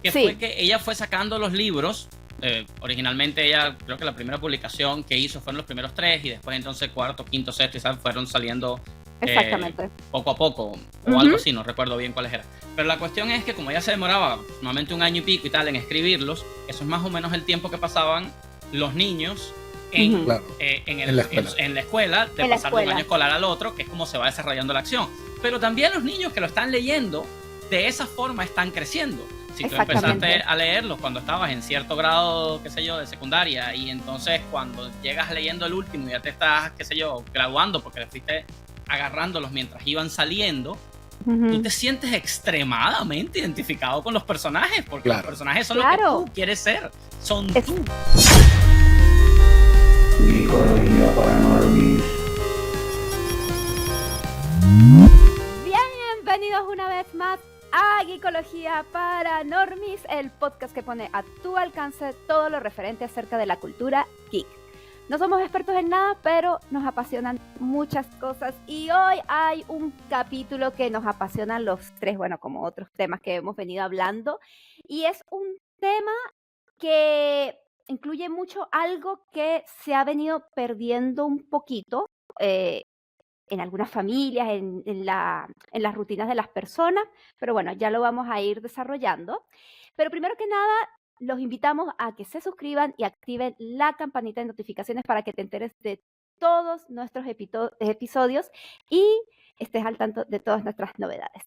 que fue Sí, que ella fue sacando los libros. Originalmente ella, creo que la primera publicación que hizo fueron los primeros 3 y después entonces cuarto, quinto, sexto y fueron saliendo exactamente. poco a poco o algo Ujú, así, no recuerdo bien cuáles eran. Pero la cuestión es que como ella se demoraba normalmente 1 año y pico y tal en escribirlos, eso es más o menos el tiempo que pasaban los niños en, ujú. Claro, en la escuela. en la escuela, de En la pasar de un año escuela. escolar al otro, que es como se va desarrollando la acción. Pero también los niños que lo están leyendo, de esa forma están creciendo. Si tú empezaste Exactamente. a leerlos cuando estabas en cierto grado, qué sé yo, de secundaria, y entonces cuando llegas leyendo el último y ya te estás, qué sé yo, graduando porque le fuiste agarrándolos mientras iban saliendo, tú Ujú. te sientes extremadamente identificado con los personajes, porque los Claro. personajes son lo Claro. que tú quieres ser, son Es- tú. Psicología para normies. Bienvenidos una vez más a Geekología para Normies, el podcast que pone a tu alcance todo lo referente acerca de la cultura geek. No somos expertos en nada, pero nos apasionan muchas cosas y hoy hay un capítulo que nos apasionan los tres, bueno, como otros temas que hemos venido hablando, y es un tema que incluye mucho algo que se ha venido perdiendo un poquito en algunas familias, en las rutinas de las personas, pero bueno, ya lo vamos a ir desarrollando. Pero primero que nada, los invitamos a que se suscriban y activen la campanita de notificaciones para que te enteres de todos nuestros episodios y estés al tanto de todas nuestras novedades.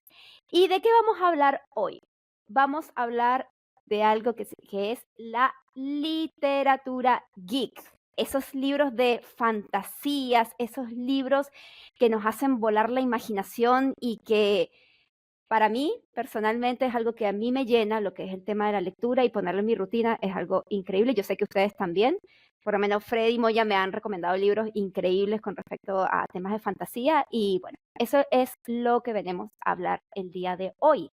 ¿Y de qué vamos a hablar hoy? Vamos a hablar de algo que es la literatura geek. Esos libros de fantasías, esos libros que nos hacen volar la imaginación y que para mí, personalmente, es algo que a mí me llena, lo que es el tema de la lectura y ponerlo en mi rutina es algo increíble. Yo sé que ustedes también. Por lo menos Freddy y Moya me han recomendado libros increíbles con respecto a temas de fantasía y bueno, eso es lo que venimos a hablar el día de hoy.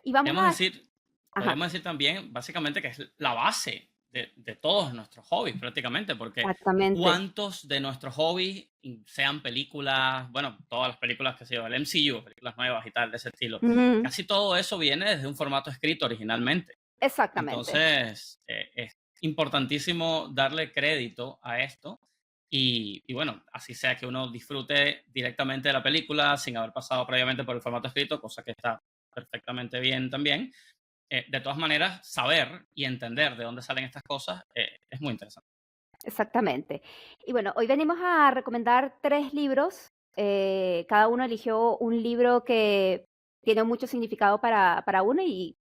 Y vamos Podríamos a... decir, Ajá, podríamos decir también, básicamente, que es la base de todos nuestros hobbies, prácticamente, porque exactamente. ¿cuántos de nuestros hobbies, sean películas, bueno, todas las películas que se llama el MCU, películas nuevas y tal, de ese estilo, Ujú, casi todo eso viene desde un formato escrito originalmente? exactamente. Entonces, es importantísimo darle crédito a esto y bueno, así sea que uno disfrute directamente de la película sin haber pasado previamente por el formato escrito, cosa que está perfectamente bien también. De todas maneras, saber y entender de dónde salen estas cosas es muy interesante. Exactamente. Y bueno, hoy venimos a recomendar 3 libros. Cada uno eligió un libro que tiene mucho significado para uno y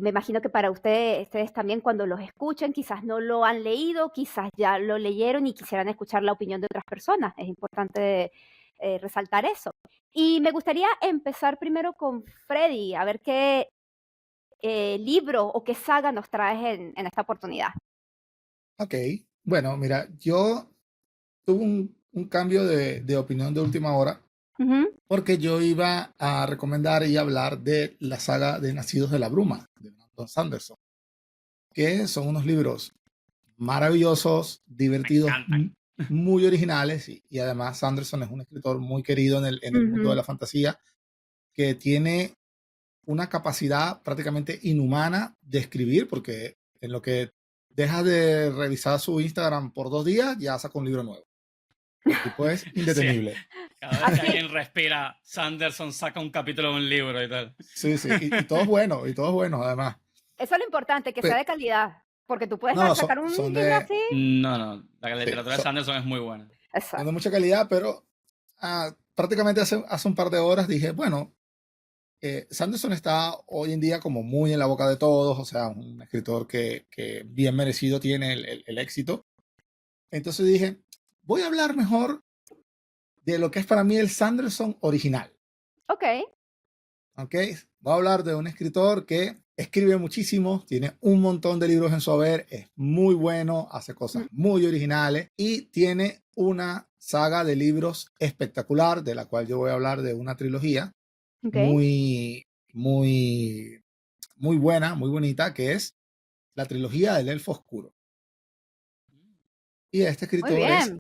me imagino que para ustedes también cuando los escuchen quizás no lo han leído, quizás ya lo leyeron y quisieran escuchar la opinión de otras personas. Es importante resaltar eso. Y me gustaría empezar primero con Freddy, a ver qué libro o qué saga nos traes en esta oportunidad. Ok, bueno, mira, yo tuve un cambio de opinión de última hora Ujú, porque yo iba a recomendar y hablar de la saga de Nacidos de la Bruma, de Brandon Sanderson, que son unos libros maravillosos, Me divertidos, encantan. muy originales y además Sanderson es un escritor muy querido en el mundo de ujú. la fantasía que tiene una capacidad prácticamente inhumana de escribir porque en lo que dejas de revisar su Instagram por 2 días ya saca un libro nuevo. El tipo es Sí, indetenible. cada vez que Así, alguien respira, Sanderson saca un capítulo de un libro y tal. Sí, sí, y todo es bueno, y todo es bueno además. eso es lo importante, que sea Pe- de calidad, porque tú puedes no, no, sacar un son libro de, así. No, no, la sí, literatura de Sanderson es muy buena. son de Exacto. mucha calidad, pero prácticamente hace un par de horas dije, bueno, Sanderson está hoy en día como muy en la boca de todos, o sea, un escritor que bien merecido tiene el éxito. Entonces dije, voy a hablar mejor de lo que es para mí el Sanderson original. Ok. ¿Ok? Voy a hablar de un escritor que escribe muchísimo, tiene un montón de libros en su haber, es muy bueno, hace cosas Mm, muy originales y tiene una saga de libros espectacular, de la cual yo voy a hablar de una trilogía ok. muy, muy, muy buena, muy bonita, que es la trilogía del Elfo Oscuro. Y este Muy escritor es bien.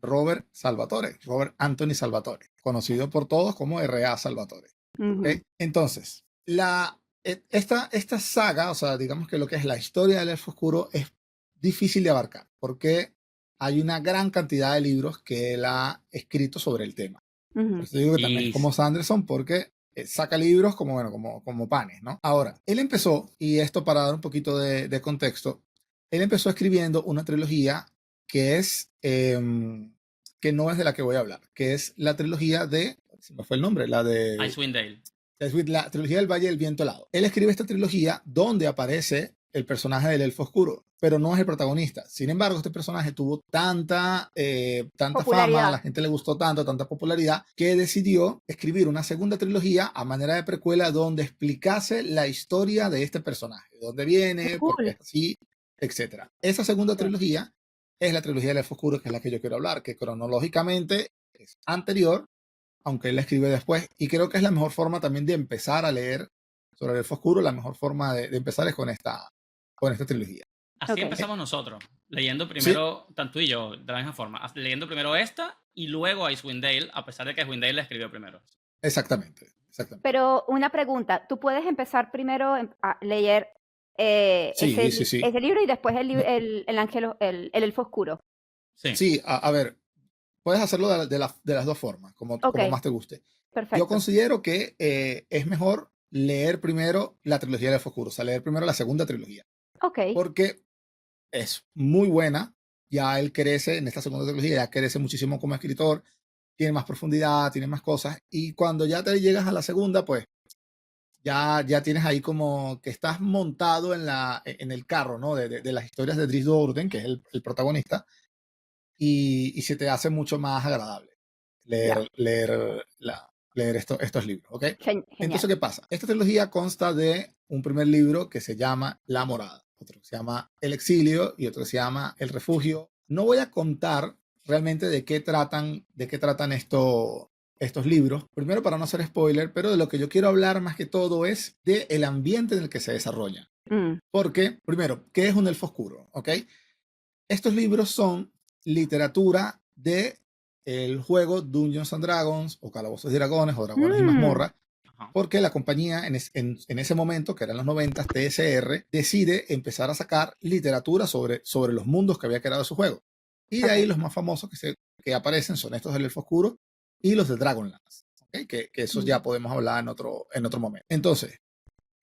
Robert Salvatore, Robert Anthony Salvatore, conocido por todos como R.A. Salvatore. ¿Ok? Ujú, Entonces, la esta saga, o sea, digamos que lo que es la historia del Elfo Oscuro es difícil de abarcar, porque hay una gran cantidad de libros que él ha escrito sobre el tema. Por Ujú. eso digo que también es Y como Sanderson, porque saca libros como, bueno, como panes, ¿no? Ahora, él empezó, y esto para dar un poquito de contexto, él empezó escribiendo una trilogía que es, que no es de la que voy a hablar, que es la trilogía de, se me fue el nombre, la de Icewind Dale. la trilogía del Valle del Viento Helado. Él escribe esta trilogía donde aparece el personaje del Elfo Oscuro, pero no es el protagonista. Sin embargo, este personaje tuvo tanta fama, a Popularidad. la gente le gustó tanto, tanta popularidad, que decidió escribir una segunda trilogía a manera de precuela donde explicase la historia de este personaje, de dónde viene, Qué por qué cool. es así, etc. Esa segunda Sí. trilogía es la trilogía del Elfo Oscuro, que es la que yo quiero hablar, que cronológicamente es anterior, aunque él la escribe después, y creo que es la mejor forma también de empezar a leer sobre el Elfo Oscuro. La mejor forma de empezar es con esta trilogía. Así Ok. empezamos nosotros, leyendo Sí, primero, tanto y yo, de la misma forma, leyendo primero esta y luego Icewind Dale, a pesar de que Icewind Dale la escribió primero. exactamente. Pero una pregunta, ¿tú puedes empezar primero a leer Sí, sí, sí. ese libro y después No, el ángel, el elfo oscuro? Sí, sí, a ver, puedes hacerlo de las dos formas, como Ok, más te guste. Yo perfecto. considero que es mejor leer primero la trilogía del Elfo Oscuro, o sea, leer primero la segunda trilogía, Ok. porque es muy buena. Ya él crece en esta segunda trilogía, ya crece muchísimo como escritor, tiene más profundidad, tiene más cosas, y cuando ya te llegas a la segunda, pues ya tienes ahí como que estás montado en el carro, ¿no? De las historias de Dries Do'Urden, que es el protagonista, y se te hace mucho más agradable Ya, leer estos libros, ¿ok? genial. Entonces, ¿qué pasa? Esta trilogía consta de un primer libro que se llama La Morada, otro que se llama El Exilio y otro que se llama El Refugio. No voy a contar realmente de qué tratan estos libros, primero para no hacer spoiler, pero de lo que yo quiero hablar más que todo es del ambiente en el que se desarrollan. Mm, Porque, primero, ¿qué es un elfo oscuro? ¿Ok? Estos libros son literatura de el juego Dungeons and Dragons o Calabozos y Dragones o Dragones y mm, Mazmorras, ajá. porque la compañía en ese momento, que eran los 90, TSR, decide empezar a sacar literatura sobre los mundos que había creado su juego. Y de ahí ok. los más famosos que aparecen son estos del Elfo Oscuro y los de Dragonlance, ¿ok? Que esos ya Mm, podemos hablar en otro momento. Entonces,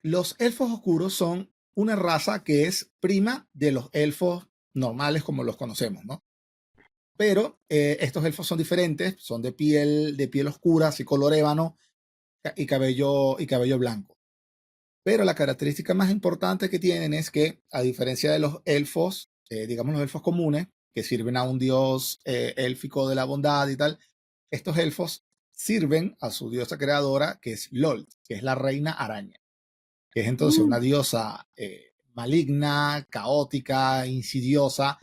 los elfos oscuros son una raza que es prima de los elfos normales como los conocemos, ¿no? Pero estos elfos son diferentes, son de piel oscura, así color ébano y cabello blanco. Pero la característica más importante que tienen es que, a diferencia de los elfos, digamos los elfos comunes, que sirven a un dios élfico de la bondad y tal, estos elfos sirven a su diosa creadora, que es Lol, que es la reina araña, que es entonces mm, una diosa maligna, caótica, insidiosa,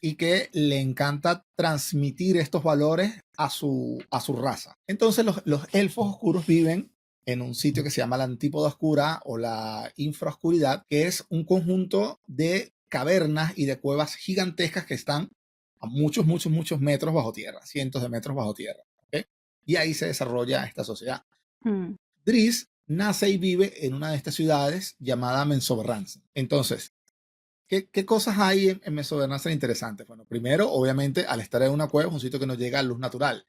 y que le encanta transmitir estos valores a su raza. Entonces los elfos oscuros viven en un sitio que se llama la Antípoda Oscura o la Infraoscuridad, que es un conjunto de cavernas y de cuevas gigantescas que están a muchos, muchos, muchos metros bajo tierra, cientos de metros bajo tierra. ¿Ok? Y ahí se desarrolla esta sociedad. mm. Dries nace y vive en una de estas ciudades llamada Menzoberranzan. Entonces, ¿qué cosas hay en Menzoberranzan interesantes? Bueno, primero, obviamente, al estar en una cueva es un sitio que nos llega a luz natural.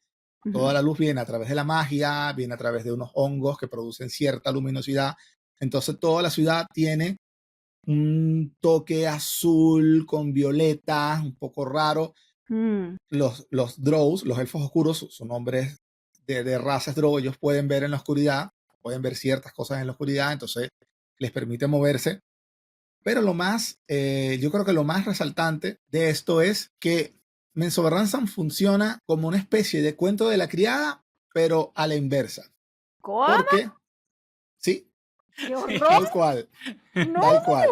Toda Ujú. la luz viene a través de la magia, viene a través de unos hongos que producen cierta luminosidad. Entonces, toda la ciudad tiene un toque azul con violetas, un poco raro. Mm, Los Drows, los elfos oscuros, son hombres de razas Drow, ellos pueden ver en la oscuridad, pueden ver ciertas cosas en la oscuridad, entonces les permite moverse. Pero yo creo que lo más resaltante de esto es que Menzoberranzan funciona como una especie de cuento de la criada, pero a la inversa. ¿Cómo? Porque, sí, ¡Qué horror! tal cual, ¡No! tal cual.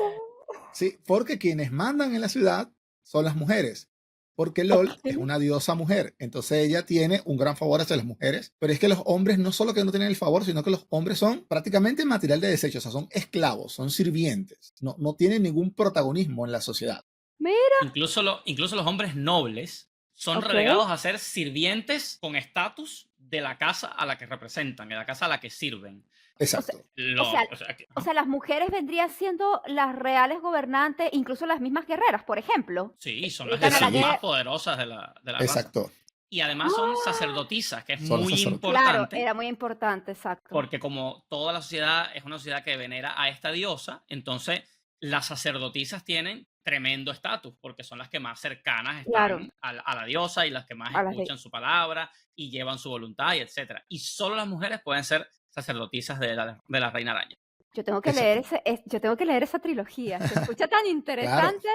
Sí, porque quienes mandan en la ciudad son las mujeres. Porque LOL es una diosa mujer. Entonces ella tiene un gran favor hacia las mujeres. Pero es que los hombres no solo que no tienen el favor, sino que los hombres son prácticamente material de desecho. O sea, son esclavos, son sirvientes. No tienen ningún protagonismo en la sociedad. Mira, Incluso los hombres nobles son ok. relegados a ser sirvientes con estatus de la casa a la que representan, de la casa a la que sirven. Exacto. O sea, O sea, las mujeres vendrían siendo las reales gobernantes, incluso las mismas guerreras, por ejemplo. sí, son las Dedican a la guerreras más guerra. poderosas de la raza. Exacto. Y además son ¡Ah! sacerdotisas, que es Son las muy sacerdotisas. Claro, importante, era muy importante, exacto. porque como toda la sociedad es una sociedad que venera a esta diosa, entonces las sacerdotisas tienen tremendo estatus, porque son las que más cercanas Claro, están a la diosa y las que más a las de... escuchan su palabra y llevan su voluntad, y etcétera. Y solo las mujeres pueden ser sacerdotisas de la reina araña. Yo tengo que leer Exacto. yo tengo que leer esa trilogía. Se escucha tan Claro. interesante.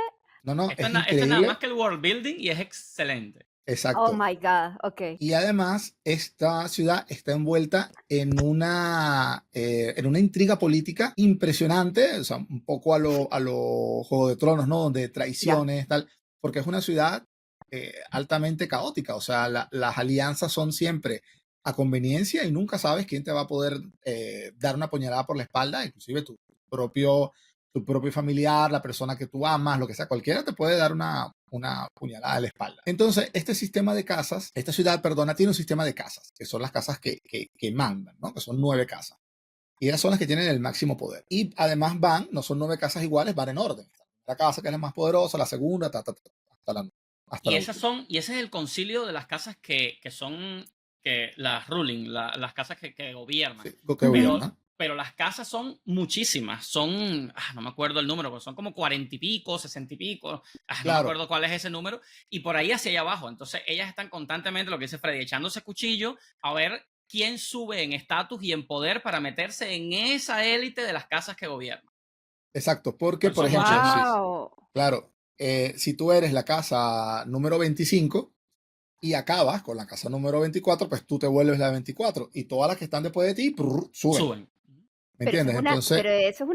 No, Esto, es esto es nada más increíble. que el world building y es excelente. Oh Exacto. my God, ok. Y además, esta ciudad está envuelta en una intriga política impresionante, o sea, un poco a lo Juego de Tronos, ¿no? Donde Ya, traiciones, tal, porque es una ciudad altamente caótica, o sea, las alianzas son siempre a conveniencia y nunca sabes quién te va a poder dar una puñalada por la espalda, inclusive propio, tu propio familiar, la persona que tú amas, lo que sea, cualquiera te puede dar una puñalada en la espalda. Entonces, este sistema de casas, esta ciudad, perdona, tiene un sistema de casas, que son las casas que mandan, ¿no? Que son 9 casas. Y ellas son las que tienen el máximo poder. Y además no son 9 casas iguales, van en orden. La casa que es la más poderosa, la segunda, hasta la última. Y ese es el concilio de las casas que son las ruling, las casas que gobiernan. Sí, lo que Ujú. gobierna. Pero las casas son muchísimas, son, no me acuerdo el número, pero son como 40 y pico, 60 y pico, no me Claro, acuerdo cuál es ese número, y por ahí hacia allá abajo. Entonces ellas están constantemente, lo que dice Freddy, echándose cuchillo a ver quién sube en estatus y en poder para meterse en esa élite de las casas que gobiernan. exacto. Porque, Pero por son ejemplo, muchísimas. Wow. claro, si tú eres la casa número 25 y acabas con la casa número 24, pues tú te vuelves la 24 y todas las que están después de ti suben. Suben. ¿Me entiendes? Entonces, Pero eso es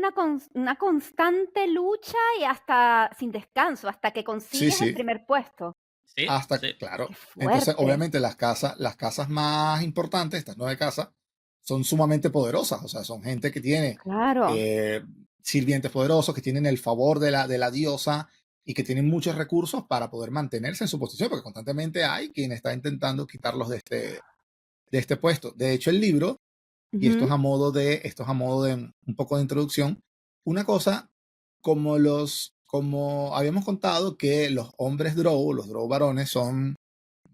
una constante lucha y hasta sin descanso, hasta que sí, consigues el sí, primer puesto. Sí, hasta, sí. Qué claro. Entonces, fuerte. obviamente, las casas más importantes, estas 9 casas, son sumamente poderosas. O sea, son gente que tiene Claro. sirvientes poderosos, que tienen el favor de la diosa y que tienen muchos recursos para poder mantenerse en su posición, porque constantemente hay quien está intentando quitarlos de este puesto. De hecho, el libro, y esto es Ujú. a modo de un poco de introducción, una cosa como habíamos contado que los los drow varones son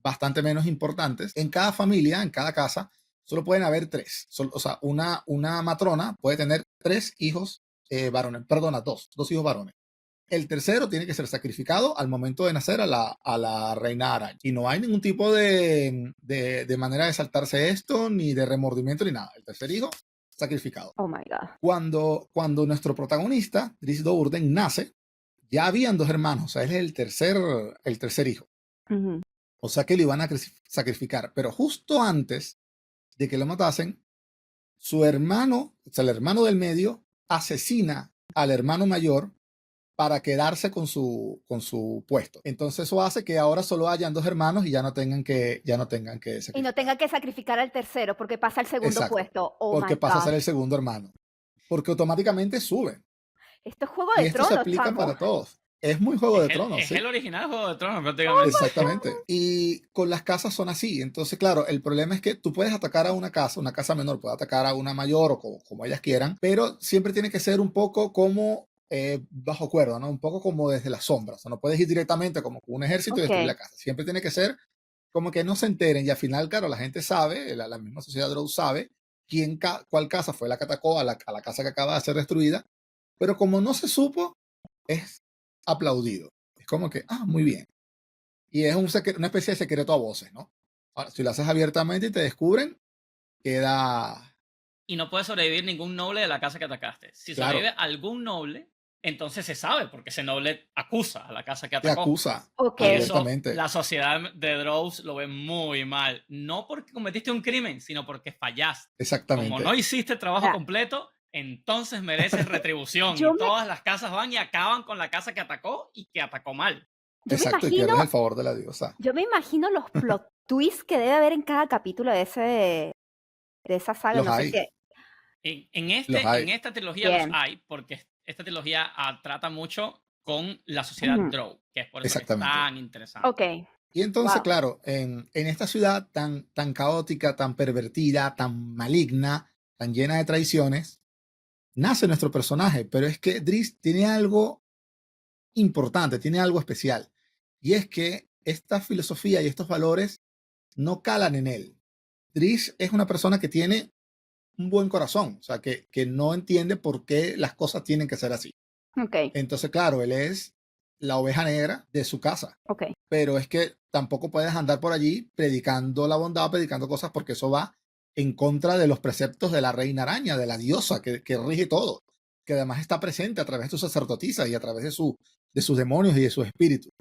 bastante menos importantes. En cada familia, en cada casa, solo pueden haber 3. O sea, una matrona puede tener 3 hijos varones, perdona, dos hijos varones. El tercero tiene que ser sacrificado al momento de nacer a la reina araña. Y no hay ningún tipo de manera de saltarse esto, ni de remordimiento, ni nada. El tercer hijo, sacrificado. Oh my God. Cuando nuestro protagonista, Dries Do'Urden, nace, ya habían 2 hermanos. O sea, él es el tercer hijo. Ujú. O sea que lo iban a sacrificar. Pero justo antes de que lo matasen, su hermano, o sea, el hermano del medio, asesina al hermano mayor para quedarse con su puesto. Entonces eso hace que ahora solo hayan 2 hermanos y ya no tengan que Y no sacrificar. tenga que sacrificar al tercero porque pasa al segundo Exacto. puesto. Oh Porque my pasa a ser God. el segundo hermano. Porque automáticamente sube. Esto es Juego Y de esto se Tronos, aplica chamo. para todos. Es muy Juego de Tronos, Es sí. el original Juego de Tronos, prácticamente. Exactamente. Y con las casas son así. Entonces, claro, el problema es que tú puedes atacar a una casa menor puede atacar a una mayor o como ellas quieran, pero siempre tiene que ser un poco como bajo cuerda, ¿no? Un poco como desde las sombras. O sea, no puedes ir directamente como con un ejército y destruir la Ok. casa. Siempre tiene que ser como que no se enteren y al final, claro, la gente sabe, la misma sociedad Drow sabe cuál casa fue la que atacó a la casa que acaba de ser destruida, pero como no se supo, es aplaudido. Es como que, muy bien. Y es una especie de secreto a voces, ¿no? Ahora, si lo haces abiertamente y te descubren, queda Y no puede sobrevivir ningún noble de la casa que atacaste. Si claro, sobrevive algún noble, entonces se sabe, porque ese noble acusa a la casa que te atacó. acusa Ok. Y eso, abiertamente. la sociedad de Drows lo ve muy mal. No porque cometiste un crimen, sino porque fallaste. Como Exactamente. no hiciste el trabajo Ya. completo, entonces mereces retribución. Yo Y me, todas las casas van y acaban con la casa que atacó y que atacó mal. yo me Exacto, y imagino, pierdes el favor de la diosa. yo me imagino los plot twists que debe haber en cada capítulo de esa saga. Los No sé hay, si. los hay. En esta trilogía los Bien. hay, porque esta trilogía trata mucho con la sociedad Ujú. Drow, que es por eso que es Exactamente. tan interesante. Ok. Y entonces, Wow. claro, en esta ciudad tan caótica, tan pervertida, tan maligna, tan llena de traiciones, nace nuestro personaje. Pero es que Driss tiene algo importante, tiene algo especial. Y es que esta filosofía y estos valores no calan en él. Driss es una persona que tiene un buen corazón, o sea, que no entiende por qué las cosas tienen que ser así. Ok, Entonces, claro, él es la oveja negra de su casa, ok. pero es que tampoco puedes andar por allí predicando la bondad, predicando cosas, porque eso va en contra de los preceptos de la reina araña, de la diosa que rige todo, que además está presente a través de sus sacerdotisas y a través de sus demonios y de sus espíritus.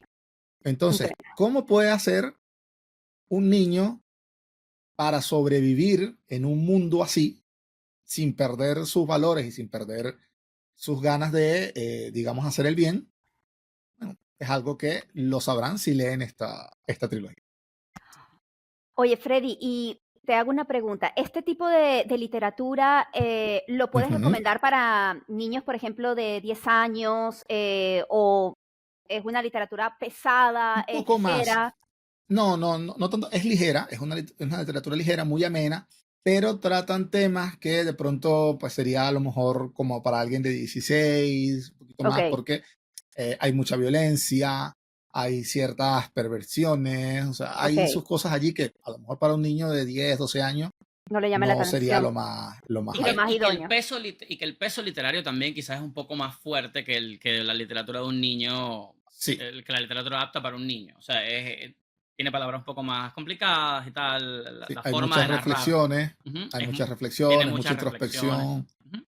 Entonces, Ok. ¿cómo puede hacer un niño para sobrevivir en un mundo así, sin perder sus valores y sin perder sus ganas de, digamos, hacer el bien? Bueno, es algo que lo sabrán si leen esta trilogía. Oye, Freddy, y te hago una pregunta. ¿Este tipo de literatura lo puedes Ujú. recomendar para niños, por ejemplo, de 10 años? ¿O es una literatura pesada, Un es poco más. ligera? No tanto. Es ligera, es una literatura ligera, muy amena, pero tratan temas que de pronto pues sería a lo mejor como para alguien de 16, un poquito más, Ok, porque hay mucha violencia, hay ciertas perversiones, o sea, hay ok. sus cosas allí que a lo mejor para un niño de 10, 12 años No le llama la no sería atención. lo más Y lo hype. más idóneo. Y que el peso literario también quizás es un poco más fuerte que la literatura de un niño, Sí, que la literatura apta para un niño. O sea, tiene palabras un poco más complicadas y tal, sí, la forma de narrar. Ujú, hay muchas tiene reflexiones, mucha muchas reflexiones. introspección, Ujú. Eh,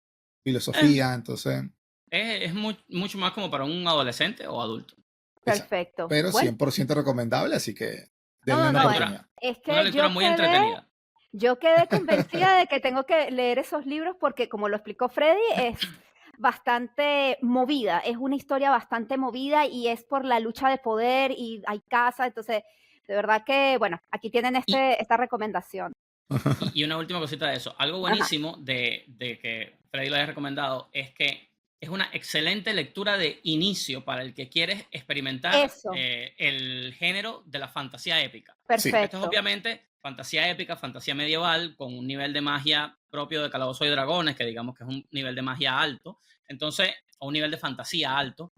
filosofía, entonces, mucho más como para un adolescente o adulto. exacto. Perfecto. Pero Bueno, 100% recomendable, así que no, denle no, una Una no. lectura, oportunidad. Es una que lectura muy entretenida. yo quedé convencida de que tengo que leer esos libros porque, como lo explicó Freddy, es bastante movida, es una historia bastante movida y es por la lucha de poder y hay casa, entonces, de verdad que, bueno, aquí tienen Y, esta recomendación. y una última cosita de eso. Algo Ajá, buenísimo de que Freddy lo haya recomendado es que es una excelente lectura de inicio para el que quiere experimentar eso, el género de la fantasía épica. Sí, Esto es perfecto. obviamente fantasía épica, fantasía medieval, con un nivel de magia propio de Calabozos y Dragones, que digamos que es un nivel de magia alto, entonces, o un nivel de fantasía alto.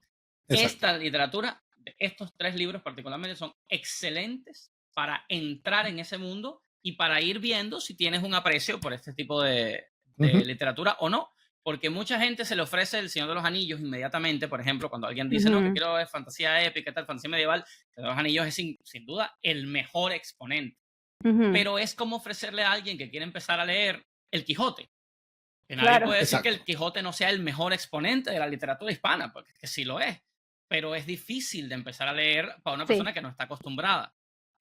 exacto. Esta literatura, estos tres libros particularmente, son excelentes para entrar en ese mundo y para ir viendo si tienes un aprecio por este tipo de Ujú. literatura o no. Porque mucha gente se le ofrece El Señor de los Anillos inmediatamente, por ejemplo, cuando alguien dice, no, que Ujú, quiero es fantasía épica, tal, fantasía medieval, El Señor de los Anillos es sin duda el mejor exponente. ujú, Pero es como ofrecerle a alguien que quiere empezar a leer El Quijote. Que nadie claro, puede decir que Exacto. El Quijote no sea el mejor exponente de la literatura hispana, porque es que sí lo es. Pero es difícil de empezar a leer para una sí, persona que no está acostumbrada.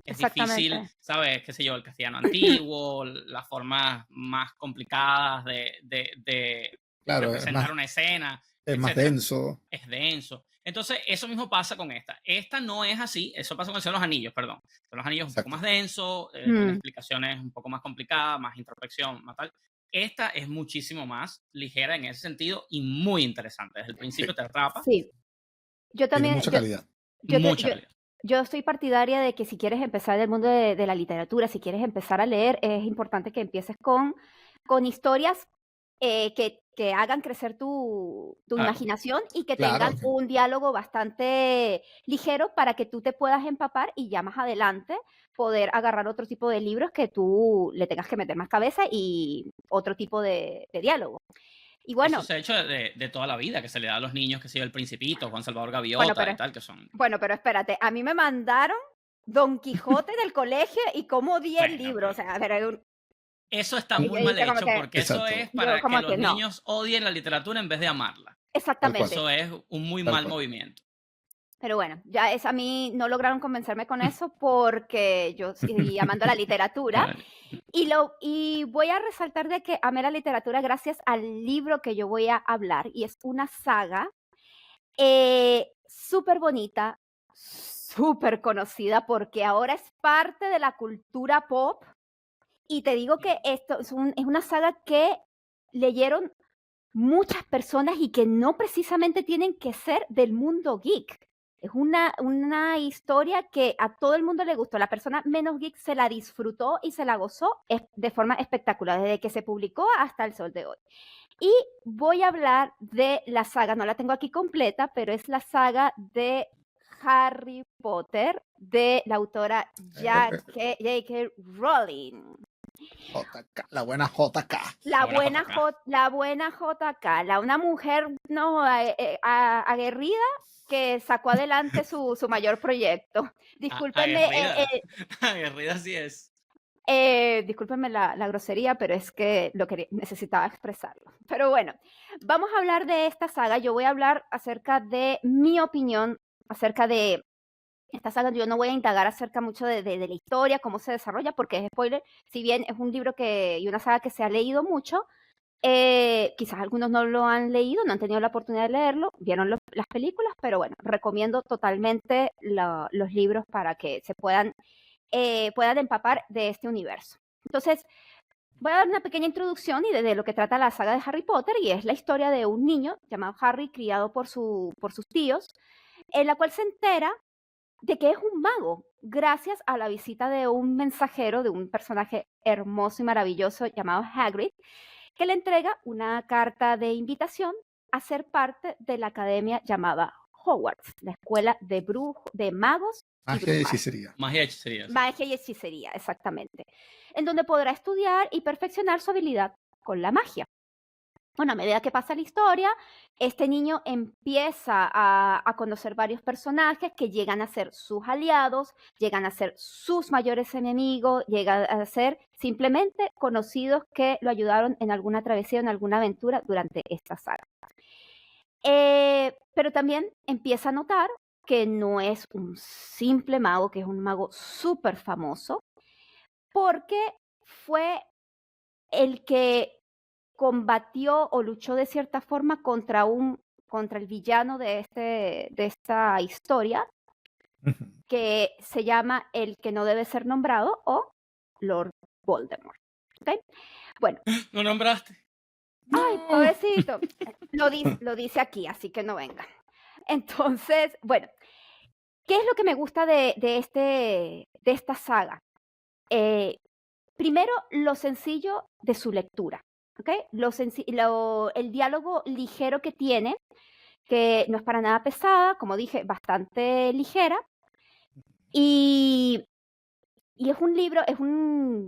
Es difícil, exactamente. ¿sabes? Qué sé yo, el castellano antiguo, las formas más complicadas de Claro, representar una escena, es más etcétera. denso. Es denso. Entonces, eso mismo pasa con esta. Esta no es así, eso pasa con El Señor de los Anillos, perdón. El Señor de los Anillos es un poco Exacto. más denso, tiene Mm, explicaciones un poco más complicadas, más introspección, más tal. Esta es muchísimo más ligera en ese sentido y muy interesante. Desde el Sí, principio te atrapa, sí, yo tiene también, mucha calidad. yo, te- mucha yo, calidad. yo soy partidaria de que si quieres empezar en el mundo de la literatura, si quieres empezar a leer, es importante que empieces con historias que hagan crecer tu Claro. imaginación y que tengan Claro, un diálogo bastante ligero para que tú te puedas empapar y ya más adelante poder agarrar otro tipo de libros que tú le tengas que meter más cabeza y otro tipo de diálogo. Y Eso bueno, se ha hecho de toda la vida, que se le da a los niños, que sea El Principito, Juan Salvador bueno, Gaviota y pero tal, que son, Bueno, pero espérate, a mí me mandaron Don Quijote del colegio y cómo odié el bueno, libro, o pero sea, pero eso está y muy yo mal dije como hecho que porque eso exacto. es yo para que como los que no, niños odien la literatura en vez de amarla. Tal cual, exactamente. Eso es un muy tal mal cual. movimiento. Pero bueno, ya es a mí no lograron convencerme con eso porque yo seguí amando la literatura Vale. y voy a resaltar de que amé la literatura gracias al libro que yo voy a hablar y es una saga súper bonita, súper conocida porque ahora es parte de la cultura pop. Y te digo que esto es una saga que leyeron muchas personas y que no precisamente tienen que ser del mundo geek. Es una historia que a todo el mundo le gustó. La persona menos geek se la disfrutó y se la gozó de forma espectacular, desde que se publicó hasta el sol de hoy. Y voy a hablar de la saga, no la tengo aquí completa, pero es la saga de Harry Potter de la autora J.K. Rowling. JK, la buena JK. La Buena buena JK, una mujer no aguerrida que sacó adelante su mayor proyecto. Discúlpenme, Aguerrida sí es. discúlpenme la grosería, pero es que necesitaba expresarlo. Pero bueno, vamos a hablar de esta saga. Yo voy a hablar acerca de mi opinión acerca de esta saga. Yo no voy a indagar acerca mucho de la historia, cómo se desarrolla, porque es spoiler. Si bien es un libro y una saga que se ha leído mucho, quizás algunos no lo han leído, no han tenido la oportunidad de leerlo, vieron las películas, pero bueno, recomiendo totalmente los libros para que se puedan empapar de este universo. Entonces, voy a dar una pequeña introducción y de lo que trata la saga de Harry Potter, y es la historia de un niño llamado Harry, criado por sus tíos, en la cual se entera de que es un mago, gracias a la visita de un mensajero, de un personaje hermoso y maravilloso llamado Hagrid, que le entrega una carta de invitación a ser parte de la academia llamada Hogwarts, la escuela de magos y Magia y brujas. hechicería. Magia y hechicería. Sí. Magia y hechicería, exactamente. En donde podrá estudiar y perfeccionar su habilidad con la magia. Bueno, a medida que pasa la historia, este niño empieza a conocer varios personajes que llegan a ser sus aliados, llegan a ser sus mayores enemigos, llegan a ser simplemente conocidos que lo ayudaron en alguna travesía, en alguna aventura durante esta saga. Pero también empieza a notar que no es un simple mago, que es un mago súper famoso, porque fue el que combatió o luchó de cierta forma contra el villano de esta historia, que se llama el que no debe ser nombrado, o Lord Voldemort. ¿Okay? Bueno. ¿Lo nombraste? Ay, pobrecito. Lo dice aquí, así que no venga. Entonces, bueno, ¿qué es lo que me gusta de esta saga? Primero, lo sencillo de su lectura. ¿Okay? El diálogo ligero que tiene, que no es para nada pesada, como dije, bastante ligera. Y es un libro,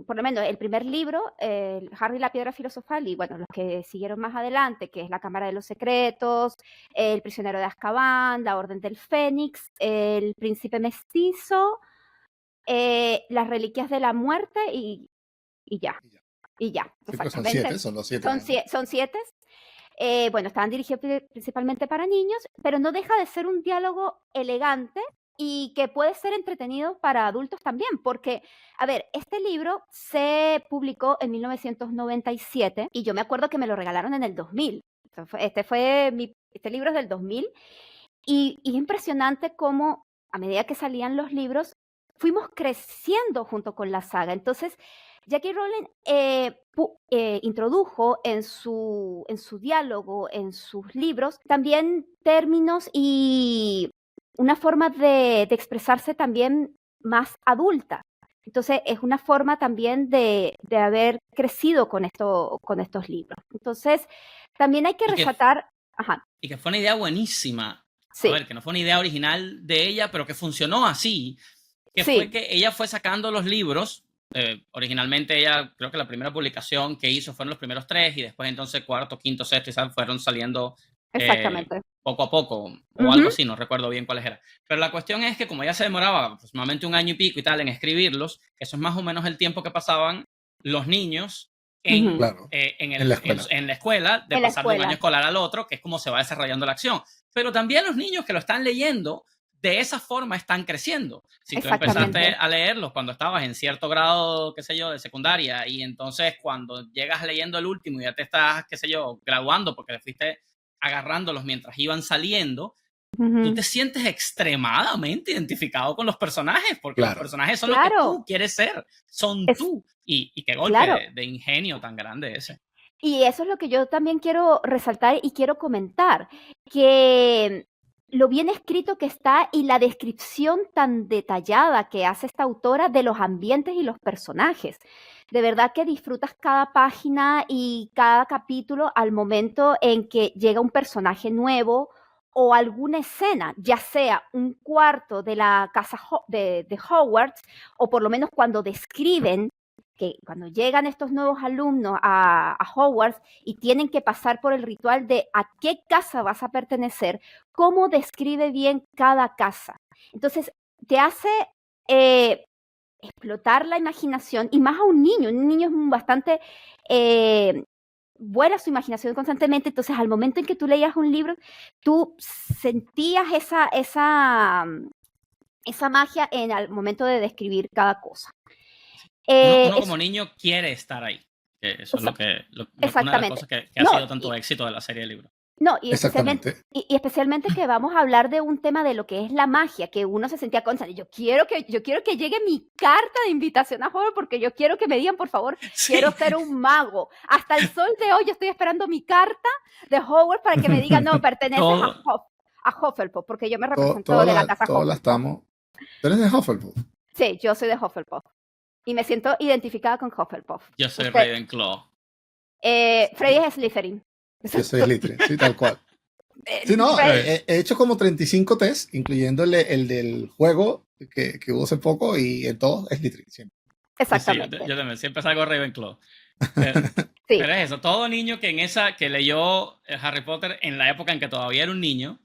por lo menos el primer libro, Harry y la Piedra Filosofal, y bueno, los que siguieron más adelante, que es La Cámara de los Secretos, El Prisionero de Azkaban, La Orden del Fénix, El Príncipe Mestizo, Las Reliquias de la Muerte y ya. Y ya, sí, pues son 7, son los 7. Son 7. Bueno, estaban dirigidos principalmente para niños, pero no deja de ser un diálogo elegante y que puede ser entretenido para adultos también, porque, a ver, este libro se publicó en 1997 y yo me acuerdo que me lo regalaron en el 2000. Este libro es del 2000 y es impresionante cómo a medida que salían los libros fuimos creciendo junto con la saga. Entonces, J.K. Rowling introdujo en su diálogo, en sus libros, también términos y una forma de expresarse también más adulta. Entonces, es una forma también de haber crecido con estos libros. Entonces, también hay que resaltar... Ajá. Y que fue una idea buenísima. Sí. A ver, que no fue una idea original de ella, pero que funcionó así. Que Sí. fue que ella fue sacando los libros. Originalmente ella, creo que la primera publicación que hizo fueron los primeros 3 y después entonces cuarto, quinto, sexto y fueron saliendo poco a poco o algo así, no recuerdo bien cuáles eran. Pero la cuestión es que como ella se demoraba aproximadamente 1 año y pico y tal en escribirlos, eso es más o menos el tiempo que pasaban los niños en la escuela, de pasar de un año escolar al otro, que es como se va desarrollando la acción. Pero también los niños que lo están leyendo de esa forma están creciendo. Si tú empezaste a leerlos cuando estabas en cierto grado, qué sé yo, de secundaria, y entonces cuando llegas leyendo el último y ya te estás, qué sé yo, graduando porque le fuiste agarrándolos mientras iban saliendo, tú te sientes extremadamente identificado con los personajes, porque los personajes son lo que tú quieres ser, son tú. Y qué golpe de ingenio tan grande ese. Y eso es lo que yo también quiero resaltar y quiero comentar, que lo bien escrito que está y la descripción tan detallada que hace esta autora de los ambientes y los personajes. De verdad que disfrutas cada página y cada capítulo al momento en que llega un personaje nuevo o alguna escena, ya sea un cuarto de la casa de Hogwarts, o por lo menos cuando describen que cuando llegan estos nuevos alumnos a Hogwarts y tienen que pasar por el ritual de a qué casa vas a pertenecer, cómo describe bien cada casa. Entonces, te hace explotar la imaginación, y más a un niño. Un niño es bastante... vuela su imaginación constantemente, entonces al momento en que tú leías un libro, tú sentías esa magia en el momento de describir cada cosa. Uno como niño quiere estar ahí. Eso es una de las cosas que ha sido tanto éxito de la serie de libros. No, y especialmente que vamos a hablar de un tema de lo que es la magia, que uno se sentía constante. Yo quiero que llegue mi carta de invitación a Hogwarts porque yo quiero que me digan, por favor, quiero ser un mago. Hasta el sol de hoy yo estoy esperando mi carta de Hogwarts para que me digan, no, perteneces a Hufflepuff, porque yo me represento de la casa Hufflepuff. Estamos... ¿Tú eres de Hufflepuff? Sí, yo soy de Hufflepuff. Y me siento identificada con Hufflepuff. Yo soy Ravenclaw. Freddy es Slytherin. Yo soy Slytherin, sí, tal cual. Sí, no, he hecho como 35 tests, incluyendo el del juego que hubo hace poco, y en todos es Slytherin, siempre. Exactamente. Sí, yo también, siempre salgo Ravenclaw. Sí. Pero es eso, todo niño que leyó Harry Potter en la época en que todavía era un niño,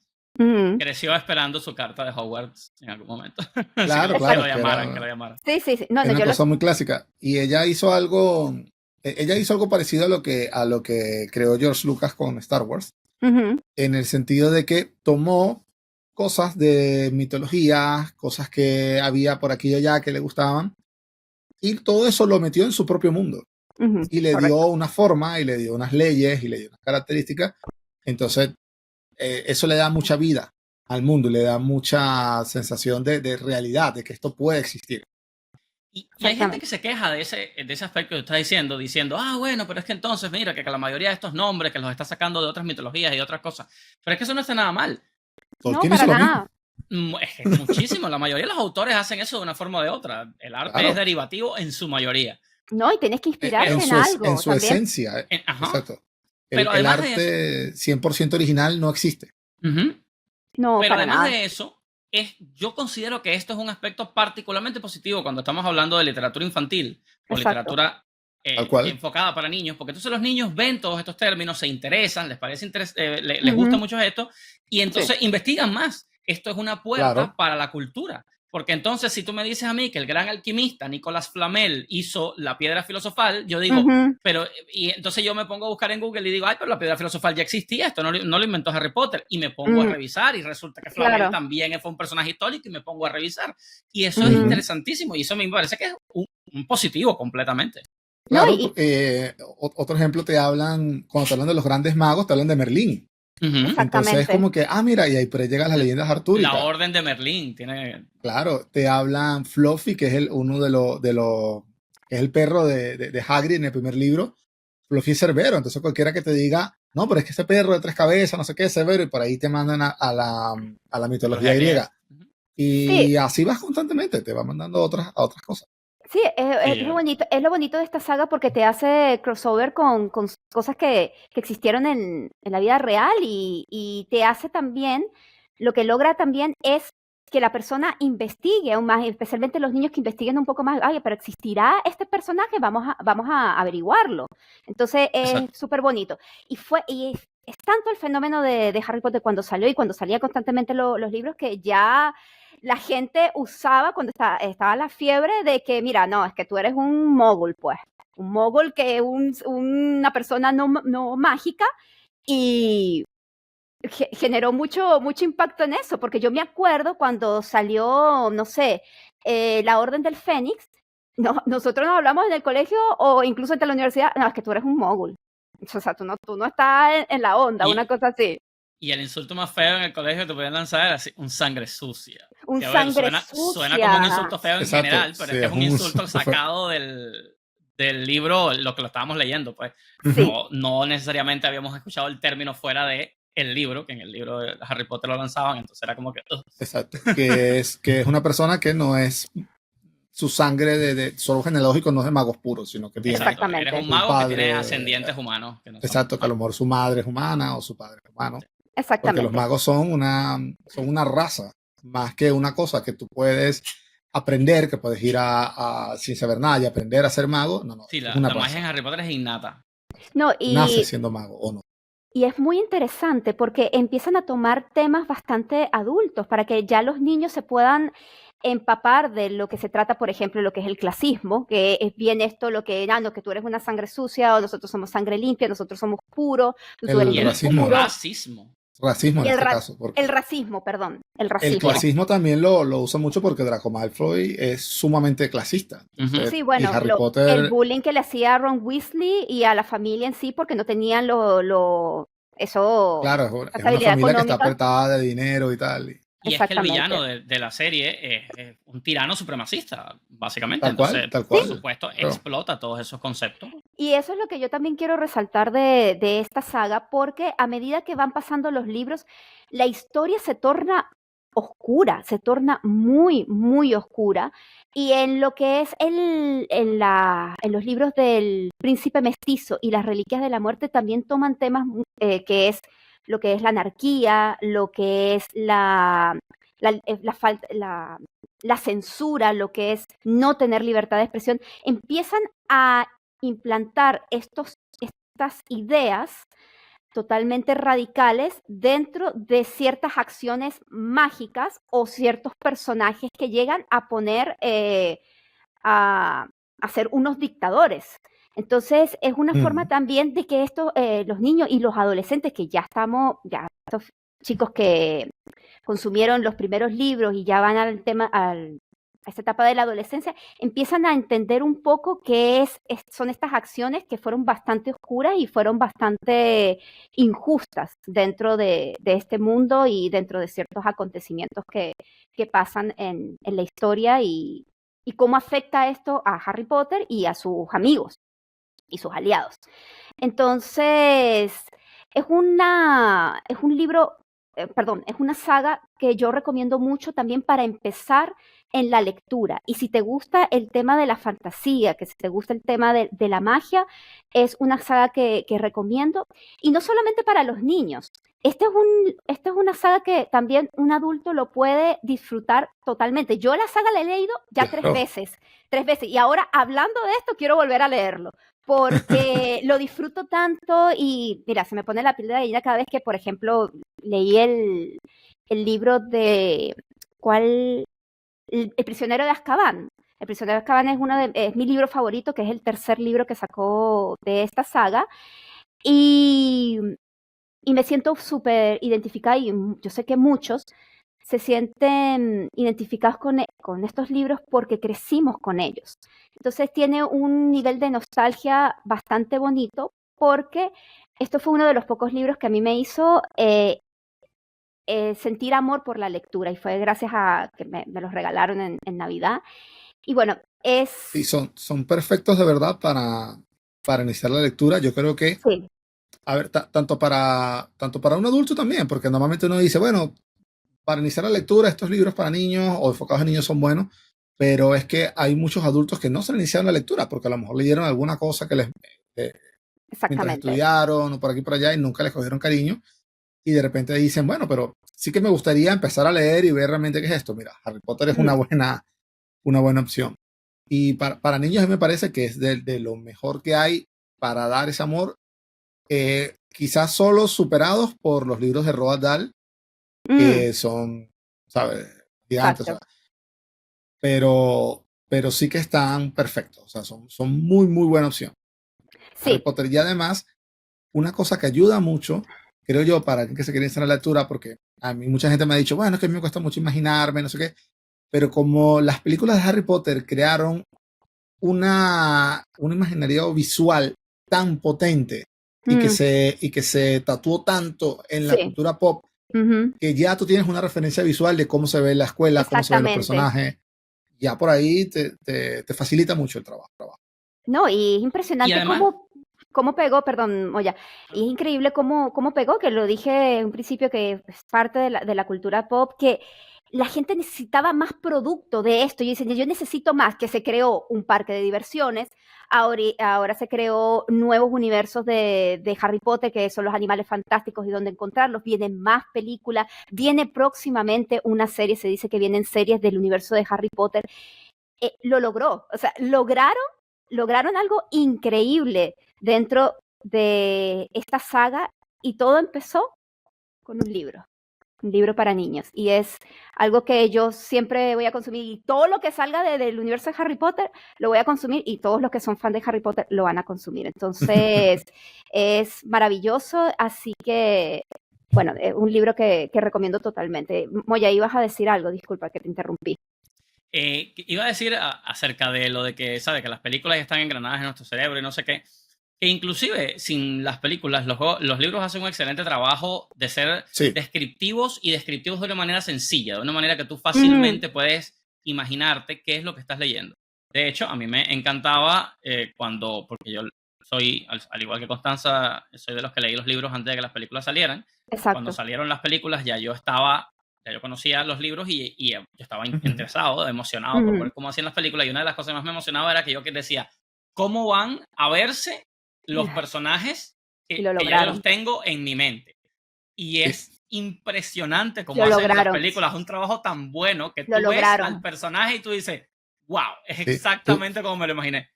creció esperando su carta de Hogwarts en algún momento. Claro, que claro. Lo llamaran. Sí. No, es una cosa muy clásica. Y ella hizo algo parecido a lo que creó George Lucas con Star Wars, en el sentido de que tomó cosas de mitología, cosas que había por aquí y allá que le gustaban, y todo eso lo metió en su propio mundo. Y le dio una forma, y le dio unas leyes, y le dio unas características. Entonces, eso le da mucha vida al mundo, y le da mucha sensación de realidad, de que esto puede existir. Y hay gente que se queja de ese aspecto que tú estás diciendo, bueno, pero es que entonces mira que la mayoría de estos nombres que los está sacando de otras mitologías y otras cosas, pero es que eso no está nada mal. No, para nada. Es que muchísimo, la mayoría de los autores hacen eso de una forma o de otra. El arte es derivativo en su mayoría. No, y tienes que inspirarte en algo. En su también. esencia. Exacto. Pero el arte 100% original no existe. No, pero para además nada. de eso, yo considero que esto es un aspecto particularmente positivo cuando estamos hablando de literatura infantil o literatura enfocada para niños, porque entonces los niños ven todos estos términos, se interesan, les parece les gusta mucho esto, y entonces investigan más. Esto es una puerta para la cultura. Porque entonces, si tú me dices a mí que el gran alquimista Nicolas Flamel hizo la piedra filosofal, yo digo, y entonces yo me pongo a buscar en Google y digo, pero la piedra filosofal ya existía, esto no lo inventó Harry Potter, y me pongo a revisar, y resulta que Flamel también fue un personaje histórico, y me pongo a revisar. Y eso es interesantísimo, y eso me parece que es un positivo completamente. Claro, otro ejemplo cuando te hablan de los grandes magos, te hablan de Merlín. Entonces es como que, mira, y ahí por ahí llegan las leyendas artúricas. La Orden de Merlín tiene... Claro, te hablan Fluffy, que es uno de los que es el perro de Hagrid en el primer libro. Fluffy es Cerbero, entonces cualquiera que te diga, no, pero es que ese perro de 3 cabezas, no sé qué, es Cerbero, y por ahí te mandan a la mitología griega. Y así vas constantemente, te va mandando a otras cosas. Sí, es lo bonito de esta saga, porque te hace crossover con cosas que existieron en la vida real, y te hace también, lo que logra también es que la persona investigue aún más, especialmente los niños que investiguen un poco más. Pero ¿existirá este personaje? Vamos a averiguarlo. Entonces es súper bonito. Y es tanto el fenómeno de Harry Potter cuando salió y cuando salía constantemente los libros, que ya la gente usaba cuando estaba la fiebre de que, mira, no, es que tú eres un mogul, pues. Un mogul que es una persona no mágica, y generó mucho impacto en eso, porque yo me acuerdo cuando salió, no sé, la Orden del Fénix, nosotros nos hablamos en el colegio o incluso entre la universidad, no, es que tú eres un mogul. O sea, tú no estás en la onda, una cosa así. Y el insulto más feo en el colegio te podían lanzar era así, un sangre sucia. Suena como un insulto feo en general, pero es que es un insulto sacado del libro, lo que lo estábamos leyendo, pues. Sí. No necesariamente habíamos escuchado el término fuera de el libro, que en el libro de Harry Potter lo lanzaban, entonces era como que... Exacto. Que es una persona que no es su sangre de solo genealógico, no es de magos puros, sino que viene. Exacto, Exactamente. eres un Un mago padre, que tiene ascendientes humanos. Que no son Exacto, que a lo magos. mejor su madre es humana o su padre es humano. Porque los Exactamente. magos son una raza, más que una cosa que tú puedes aprender, que puedes ir sin saber nada y aprender a ser mago. No, Sí, es una la magia en raza. Harry Potter es innata. No, Nace siendo mago o no. y es muy interesante porque empiezan a tomar temas bastante adultos para que ya los niños se puedan empapar de lo que se trata, por ejemplo, lo que es el clasismo, que es bien esto, lo que, no, que tú eres una sangre sucia, o nosotros somos sangre limpia, nosotros somos puros, tú El eres Y el racismo. impuro. racismo. Racismo Y en el, este caso. Porque el racismo, perdón, el el racismo. clasismo también lo usa mucho porque Draco Malfoy es sumamente clasista. Entonces, Sí, y bueno, Harry el Potter, bullying que le hacía a Ron Weasley y a la familia en sí porque no tenían eso, claro, esa es una habilidad familia que está económica. apretada de dinero y tal. Y es que el Exactamente. villano de la serie es un tirano supremacista, básicamente. Tal cual, Entonces, tal por cual. supuesto, Claro. explota todos esos conceptos. Y eso es lo que yo también quiero resaltar de esta saga, porque a medida que van pasando los libros, la historia se torna oscura, se torna muy, muy oscura. Y en lo que es en los libros del Príncipe Mestizo y las Reliquias de la Muerte también toman temas que es lo que es la anarquía, lo que es la censura, lo que es no tener libertad de expresión. Empiezan a implantar estas ideas totalmente radicales dentro de ciertas acciones mágicas o ciertos personajes que llegan a poner a ser unos dictadores. Entonces es una forma también de que los niños y los adolescentes que ya estos chicos que consumieron los primeros libros y ya van al tema, a esta etapa de la adolescencia, empiezan a entender un poco qué son estas acciones que fueron bastante oscuras y fueron bastante injustas dentro de este mundo y dentro de ciertos acontecimientos que pasan en la historia y cómo afecta esto a Harry Potter y a sus amigos y sus aliados. Entonces, es un libro, es una saga que yo recomiendo mucho también para empezar en la lectura. Y si te gusta el tema de la fantasía, que si te gusta el tema de la magia, es una saga que recomiendo. Y no solamente para los niños. Esta es una saga que también un adulto lo puede disfrutar totalmente. Yo la saga la he leído ya Claro. 3 veces. Y ahora, hablando de esto, quiero volver a leerlo. Porque lo disfruto tanto y, mira, se me pone la piel de gallina cada vez que, por ejemplo, leí el libro de... ¿Cuál? El prisionero de Azkaban. El prisionero de Azkaban es mi libro favorito, que es el tercer libro que sacó de esta saga. Y me siento súper identificada y yo sé que muchos se sienten identificados con estos libros porque crecimos con ellos. Entonces tiene un nivel de nostalgia bastante bonito porque esto fue uno de los pocos libros que a mí me hizo sentir amor por la lectura y fue gracias a que me los regalaron en Navidad. Y bueno, Sí, son perfectos de verdad para iniciar la lectura. Yo creo que, sí, a ver, tanto para un adulto también, porque normalmente uno dice, bueno, para iniciar la lectura, estos libros para niños o enfocados en niños son buenos, pero es que hay muchos adultos que no se iniciaron la lectura porque a lo mejor leyeron alguna cosa que mientras exactamente. estudiaron o por aquí por allá y nunca les cogieron cariño y de repente dicen, bueno, pero sí que me gustaría empezar a leer y ver realmente qué es esto. Mira, Harry Potter es una buena opción. Y para niños a mí me parece que es de lo mejor que hay para dar ese amor, quizás solo superados por los libros de Roald Dahl, que son, ¿sabes? Gigantes, Exacto. pero sí que están perfectos, o sea, son muy, muy buena opción. Harry Sí, Potter. Y además, una cosa que ayuda mucho, creo yo, para alguien que se quiere iniciar en la lectura, porque a mí mucha gente me ha dicho, bueno, es que a mí me cuesta mucho imaginarme, no sé qué, pero como las películas de Harry Potter crearon un imaginario visual tan potente y que se tatuó tanto en la sí. cultura pop, que ya tú tienes una referencia visual de cómo se ve la escuela, cómo se ven los Exactamente. personajes, ya por ahí te facilita mucho el trabajo. No, y es Y impresionante además, cómo... cómo pegó, perdón, Moya, y es increíble cómo pegó, que lo dije en un principio que es parte de la cultura pop, que la gente necesitaba más producto de esto. Y dicen, yo necesito más, que se creó un parque de diversiones, ahora se creó nuevos universos de Harry Potter, que son los animales fantásticos y dónde encontrarlos, vienen más películas, viene próximamente una serie, se dice que vienen series del universo de Harry Potter. Lo logró, o sea, lograron algo increíble dentro de esta saga y todo empezó con un libro para niños, y es algo que yo siempre voy a consumir, y todo lo que salga del universo de Harry Potter lo voy a consumir, y todos los que son fans de Harry Potter lo van a consumir. Entonces es maravilloso, así que bueno, un libro que recomiendo totalmente. Moya, ibas a decir algo, disculpa que te interrumpí. Iba a decir acerca de lo de que, ¿sabe? Que las películas están engranadas en nuestro cerebro y no sé qué. Que inclusive sin las películas, los libros hacen un excelente trabajo de ser descriptivos, y descriptivos de una manera sencilla, de una manera que tú fácilmente puedes imaginarte qué es lo que estás leyendo. De hecho, a mí me encantaba porque yo soy, al igual que Constanza, soy de los que leí los libros antes de que las películas salieran. Exacto. Cuando salieron las películas ya yo conocía los libros y yo estaba interesado, emocionado por ver cómo hacían las películas, y una de las cosas que más me emocionaba era que yo decía, ¿cómo van a verse los personajes que yo los tengo en mi mente? Y es impresionante cómo hacen las películas, un trabajo tan bueno que tú ves al personaje y tú dices, wow, es exactamente como me lo imaginé.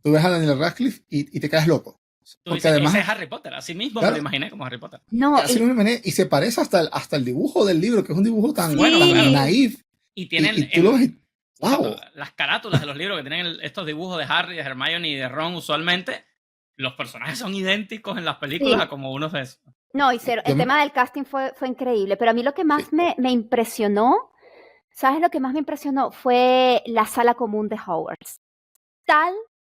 Tú ves a Daniel Radcliffe y te quedas loco. Tú dices, además, ese es Harry Potter, así mismo me lo imaginé como Harry Potter. No, así me imaginé, y se parece hasta el dibujo del libro, que es un dibujo tan naif. Y tienen y tú lo ves, wow. Las carátulas de los libros que tienen estos dibujos de Harry, de Hermione y de Ron, usualmente los personajes son idénticos en las películas a como uno es. No, y el tema del casting fue increíble, pero a mí lo que más me impresionó, ¿sabes lo que más me impresionó? Fue la sala común de Hogwarts. Tal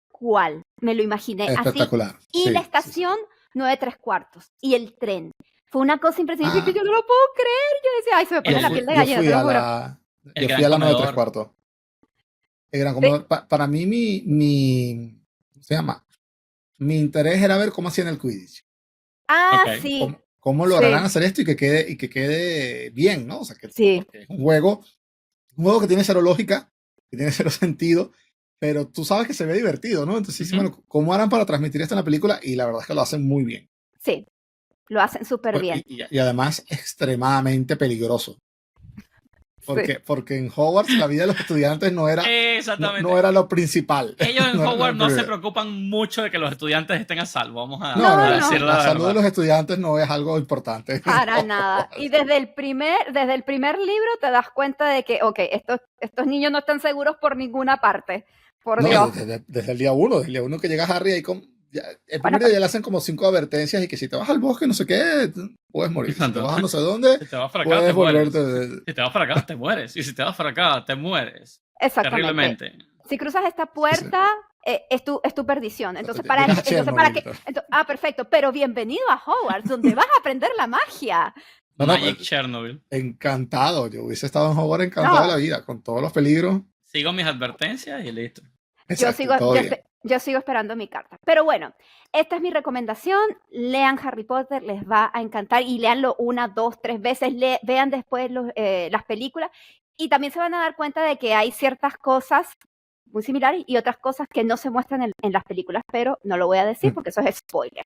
cual, me lo imaginé. Espectacular. Así, y la estación 9 3/4, y el tren. Fue una cosa impresionante que yo no lo puedo creer. Yo decía, ay, se me pone la piel de gallina, te lo juro. Yo fui a la 9 3/4. El Gran Comedor. Para mí, ¿cómo se llama? Mi interés era ver cómo hacían el Quidditch. Sí. Cómo lograrán hacer esto y que quede bien, ¿no? O sea, que es un juego que tiene cero lógica, que tiene cero sentido, pero tú sabes que se ve divertido, ¿no? Entonces, bueno, ¿cómo harán para transmitir esto en la película? Y la verdad es que lo hacen muy bien. Sí, lo hacen súper bien. Y además, extremadamente peligroso. Porque en Hogwarts la vida de los estudiantes no era lo principal. Ellos en Hogwarts no se preocupan mucho de que los estudiantes estén a salvo. Vamos a decir la salud de los estudiantes no es algo importante. Para nada. Y desde el primer libro te das cuenta de que, estos niños no están seguros por ninguna parte. Por Dios. Desde el día uno que llega Harry ahí el primer día ya le hacen como 5 advertencias, y que si te vas al bosque, no sé qué, puedes morir. Si te vas a no sé dónde, si te vas para acá, puedes volverte. Si te vas para acá, te mueres. Y si te vas para acá, te mueres. Exactamente. Terriblemente. Si cruzas esta puerta, es tu perdición. Entonces, perfecto. Pero bienvenido a Hogwarts, donde vas a aprender la magia. Magic Chernobyl. Encantado. Yo hubiese estado en Hogwarts encantado de la vida, con todos los peligros. Sigo mis advertencias y listo. Exacto, yo sigo esperando mi carta. Pero bueno, esta es mi recomendación. Lean Harry Potter, les va a encantar, y leanlo 1, 2, 3 veces. Vean después las películas, y también se van a dar cuenta de que hay ciertas cosas muy similares y otras cosas que no se muestran en las películas, pero no lo voy a decir porque eso es spoiler.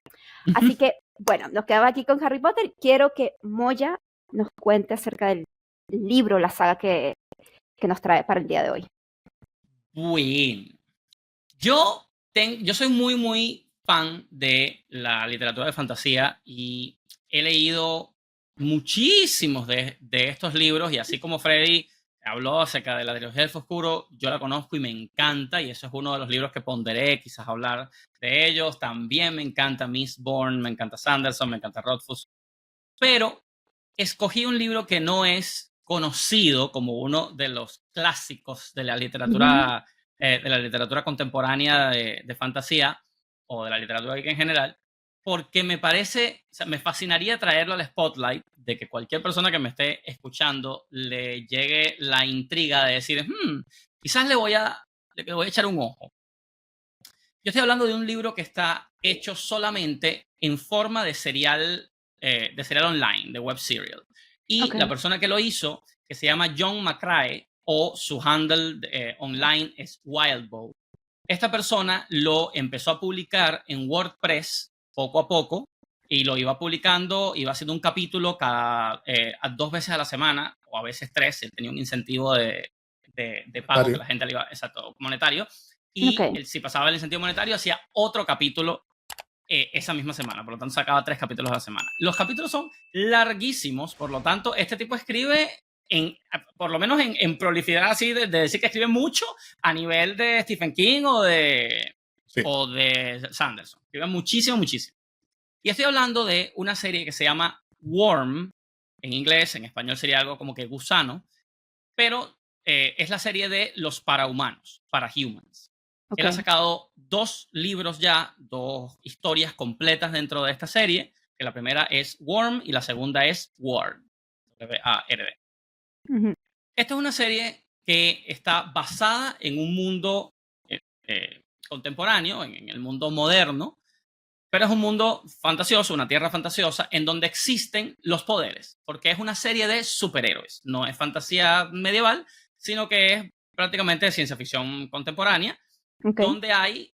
Así que, bueno, nos quedamos aquí con Harry Potter. Quiero que Moya nos cuente acerca del libro, la saga que nos trae para el día de hoy. Bueno, yo soy muy, muy fan de la literatura de fantasía, y he leído muchísimos de estos libros, y así como Freddy habló acerca de la trilogía del Oscuro, yo la conozco y me encanta, y eso es uno de los libros que ponderé quizás hablar de ellos. También me encanta Mistborn, me encanta Sanderson, me encanta Rothfuss, pero escogí un libro que no es conocido como uno de los clásicos de la literatura contemporánea de fantasía, o de la literatura en general, porque me fascinaría traerlo al spotlight, de que cualquier persona que me esté escuchando le llegue la intriga de decir, quizás le voy a echar un ojo. Yo estoy hablando de un libro que está hecho solamente en forma de serial online, de web serial. Y la persona que lo hizo, que se llama John McCrae, o su handle online es Wildbow. Esta persona lo empezó a publicar en WordPress poco a poco y lo iba publicando, iba haciendo un capítulo cada 2 veces a la semana, o a veces 3. Él tenía un incentivo de pago que la gente le iba, exacto, monetario. Y si pasaba el incentivo monetario, hacía otro capítulo esa misma semana. Por lo tanto, sacaba 3 capítulos a la semana. Los capítulos son larguísimos, por lo tanto, este tipo escribe, por lo menos en proliferar así, de decir que escribe mucho a nivel de Stephen King o de Sanderson. Escribe muchísimo, muchísimo. Y estoy hablando de una serie que se llama Worm, en inglés, en español sería algo como que gusano, pero es la serie de los parahumanos, parahumans. Él ha sacado 2 libros ya, 2 historias completas dentro de esta serie, que la primera es Worm y la segunda es Ward, W-A-R-D. Esta es una serie que está basada en un mundo contemporáneo, en el mundo moderno, pero es un mundo fantasioso, una tierra fantasiosa, en donde existen los poderes, porque es una serie de superhéroes. No es fantasía medieval, sino que es prácticamente ciencia ficción contemporánea, donde hay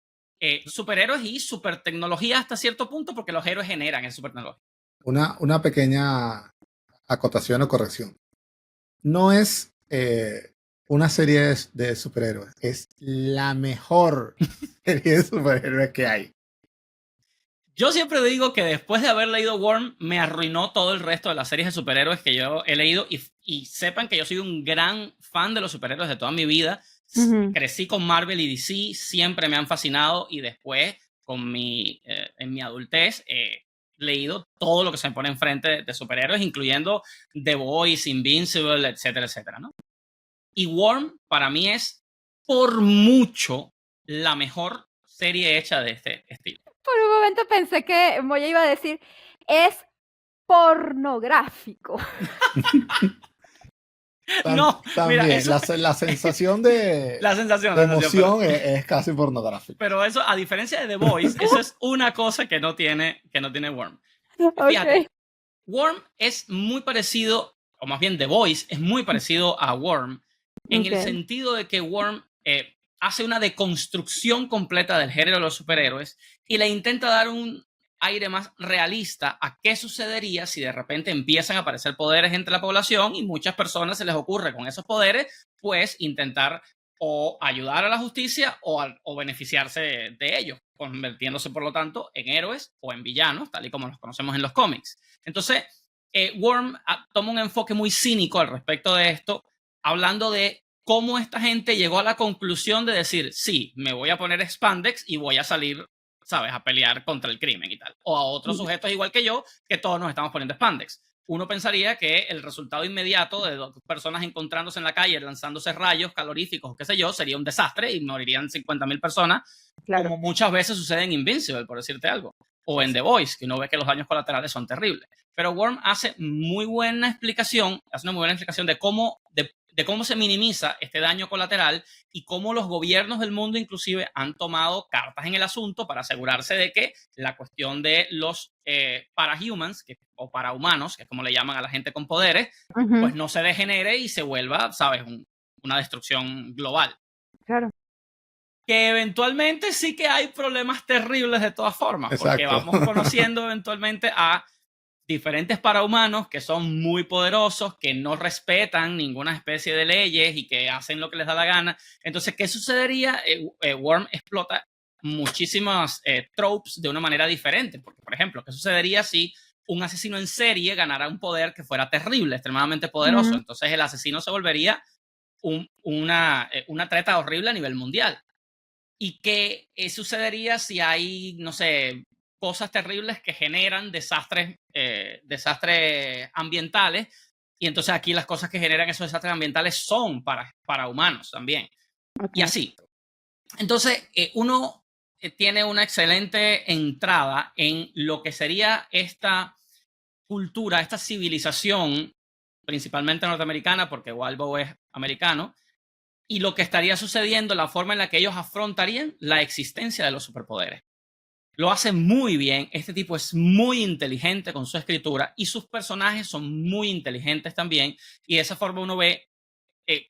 superhéroes y supertecnología hasta cierto punto, porque los héroes generan esa supertecnología. Una pequeña acotación o corrección. No es una serie de superhéroes, es la mejor serie de superhéroes que hay. Yo siempre digo que después de haber leído Worm, me arruinó todo el resto de las series de superhéroes que yo he leído, y sepan que yo soy un gran fan de los superhéroes de toda mi vida. Crecí con Marvel y DC, siempre me han fascinado, y después en mi adultez he leído todo lo que se me pone enfrente de superhéroes, incluyendo The Boys, Invincible, etcétera, etcétera, ¿no? Y Worm para mí es por mucho la mejor serie hecha de este estilo. Por un momento pensé que Moya iba a decir, es pornográfico. No, también, mira, eso, la sensación de emoción es casi pornográfica. Pero eso, a diferencia de The Boys, eso es una cosa que no tiene Worm. Fíjate, Worm es muy parecido, o más bien The Boys es muy parecido a Worm, en el sentido de que Worm hace una deconstrucción completa del género de los superhéroes y le intenta dar un aire más realista a qué sucedería si de repente empiezan a aparecer poderes entre la población y muchas personas se les ocurre con esos poderes pues intentar o ayudar a la justicia o beneficiarse de ellos, convirtiéndose por lo tanto en héroes o en villanos, tal y como los conocemos en los cómics. Entonces, Worm toma un enfoque muy cínico al respecto de esto, hablando de cómo esta gente llegó a la conclusión de decir, sí, me voy a poner spandex y voy a salir, ¿sabes?, a pelear contra el crimen y tal. O a otros sujetos igual que yo, que todos nos estamos poniendo spandex. Uno pensaría que el resultado inmediato de 2 personas encontrándose en la calle, lanzándose rayos caloríficos o qué sé yo, sería un desastre y morirían 50.000 personas, como muchas veces sucede en Invincible, por decirte algo. O en The Boys, que uno ve que los daños colaterales son terribles. Pero Worm hace una muy buena explicación de cómo se minimiza este daño colateral y cómo los gobiernos del mundo inclusive han tomado cartas en el asunto para asegurarse de que la cuestión de los parahumans o parahumanos, que es como le llaman a la gente con poderes, pues no se degenere y se vuelva, ¿sabes?, una destrucción global. Claro. Que eventualmente sí que hay problemas terribles de todas formas. Exacto. Porque vamos conociendo eventualmente a diferentes parahumanos que son muy poderosos, que no respetan ninguna especie de leyes y que hacen lo que les da la gana. Entonces, ¿qué sucedería? Worm explota muchísimas tropes de una manera diferente. Porque, por ejemplo, ¿qué sucedería si un asesino en serie ganara un poder que fuera terrible, extremadamente poderoso? Entonces, el asesino se volvería una treta horrible a nivel mundial. ¿Y qué sucedería si hay, no sé, cosas terribles que generan desastres ambientales? Y entonces aquí las cosas que generan esos desastres ambientales son para humanos también. Y así. Entonces, uno tiene una excelente entrada en lo que sería esta cultura, esta civilización, principalmente norteamericana, porque Walbo es americano, y lo que estaría sucediendo, la forma en la que ellos afrontarían la existencia de los superpoderes. Lo hace muy bien. Este tipo es muy inteligente con su escritura y sus personajes son muy inteligentes también. Y de esa forma uno ve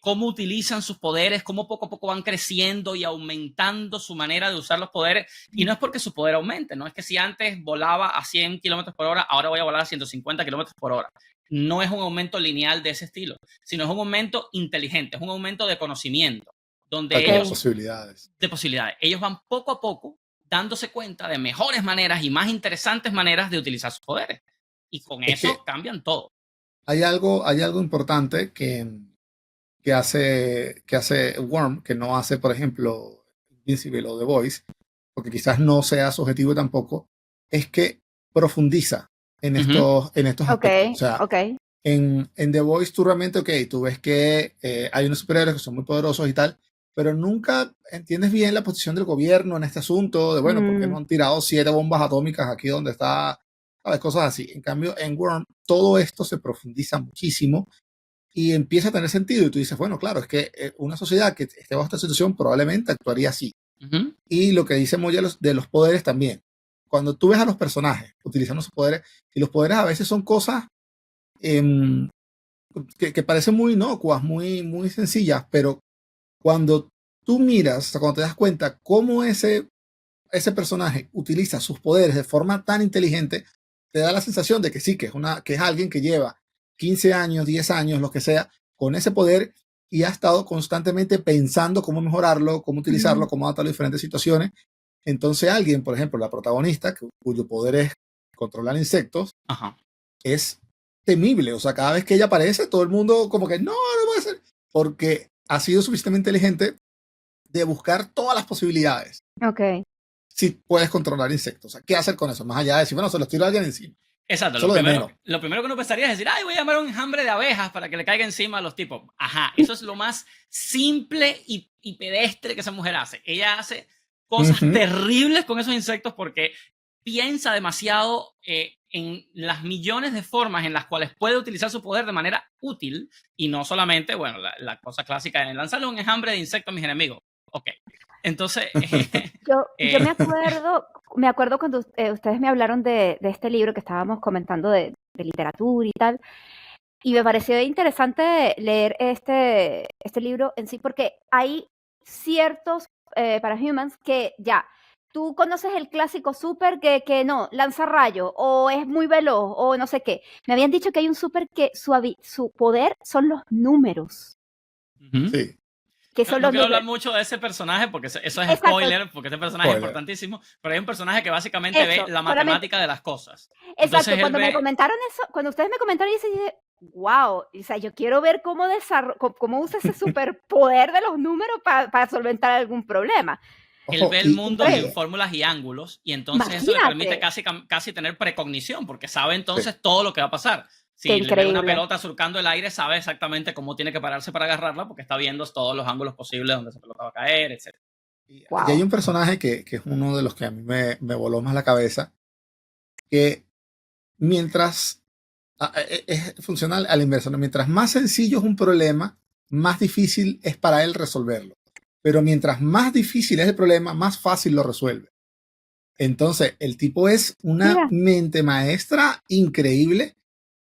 cómo utilizan sus poderes, cómo poco a poco van creciendo y aumentando su manera de usar los poderes. Y no es porque su poder aumente, no es que si antes volaba a 100 kilómetros por hora, ahora voy a volar a 150 kilómetros por hora. No es un aumento lineal de ese estilo, sino es un aumento inteligente, es un aumento de conocimiento, donde de ellos, posibilidades. de posibilidades, ellos van poco a poco dándose cuenta de mejores maneras y más interesantes maneras de utilizar sus poderes. Y con Es eso que cambian todo. hay algo importante que hace Worm, que no hace, por ejemplo, Invincible o The Voice, porque quizás no sea su objetivo tampoco, es que profundiza en estos Ok, aspectos. O sea, ok. en The Voice tú realmente, ok, tú ves que hay unos superhéroes que son muy poderosos y tal, pero nunca entiendes bien la posición del gobierno en este asunto, de bueno, ¿por qué no han tirado 7 bombas atómicas aquí donde está? ¿Sabes? Cosas así. En cambio, en Worm, todo esto se profundiza muchísimo y empieza a tener sentido. Y tú dices, bueno, claro, es que una sociedad que esté bajo esta situación probablemente actuaría así. Y lo que dice Moya de los poderes también. Cuando tú ves a los personajes utilizando sus poderes, y los poderes a veces son cosas que parecen muy inocuas, muy sencillas, pero cuando tú miras, o sea, cuando te das cuenta cómo ese personaje utiliza sus poderes de forma tan inteligente, te da la sensación de que sí, que es alguien que lleva 15 años, 10 años, lo que sea, con ese poder y ha estado constantemente pensando cómo mejorarlo, cómo utilizarlo, cómo adaptarlo a diferentes situaciones. Entonces alguien, por ejemplo, la protagonista, cuyo poder es controlar insectos, Ajá. es temible. O sea, cada vez que ella aparece, todo el mundo como que no puede ser, porque ha sido suficientemente inteligente de buscar todas las posibilidades. Ok. Si puedes controlar insectos. O sea, ¿qué hacer con eso? Más allá de decir, bueno, se los tiro a alguien encima. Exacto, Eso lo es lo de primero, menos. lo primero que uno pensaría es decir, ay, voy a llamar a un enjambre de abejas para que le caiga encima a los tipos. Ajá, eso es lo más simple y pedestre que esa mujer hace. Ella hace cosas terribles con esos insectos porque piensa demasiado en las millones de formas en las cuales puede utilizar su poder de manera útil y no solamente, bueno, la cosa clásica de lanzarle un enjambre de insectos a mis enemigos. Ok, entonces... Yo me acuerdo cuando ustedes me hablaron de este libro que estábamos comentando de literatura y tal, y me pareció interesante leer este libro en sí, porque hay ciertos parahumans que ya, tú conoces el clásico super que no, lanza rayo, o es muy veloz, o no sé qué. Me habían dicho que hay un super que su poder son los números. Sí. Que son No los quiero hablar números. mucho de ese personaje porque eso es Exacto. spoiler, porque ese personaje es Spoiler. importantísimo, pero hay un personaje que básicamente ve la solamente- matemática de las cosas. Exacto, Entonces él cuando me ve, comentaron eso, cuando ustedes me comentaron eso, yo dije, wow, o sea, yo quiero ver cómo usa ese superpoder de los números para solventar algún problema. él Ojo, ve el mundo en Increíble. fórmulas y ángulos y entonces eso le permite Imagínate. casi tener precognición porque sabe entonces sí. todo lo que va a pasar. Si Qué le ve una increíble. pelota surcando el aire, sabe exactamente cómo tiene que pararse para agarrarla porque está viendo todos los ángulos posibles donde esa pelota va a caer, etc. Y hay Wow. un personaje que es uno de los que a mí me voló más la cabeza, que mientras es funcional a la inversa, ¿no? Mientras más sencillo es un problema, más difícil es para él resolverlo. Pero mientras más difícil es el problema, más fácil lo resuelve. Entonces, el tipo es una Mira. mente maestra increíble,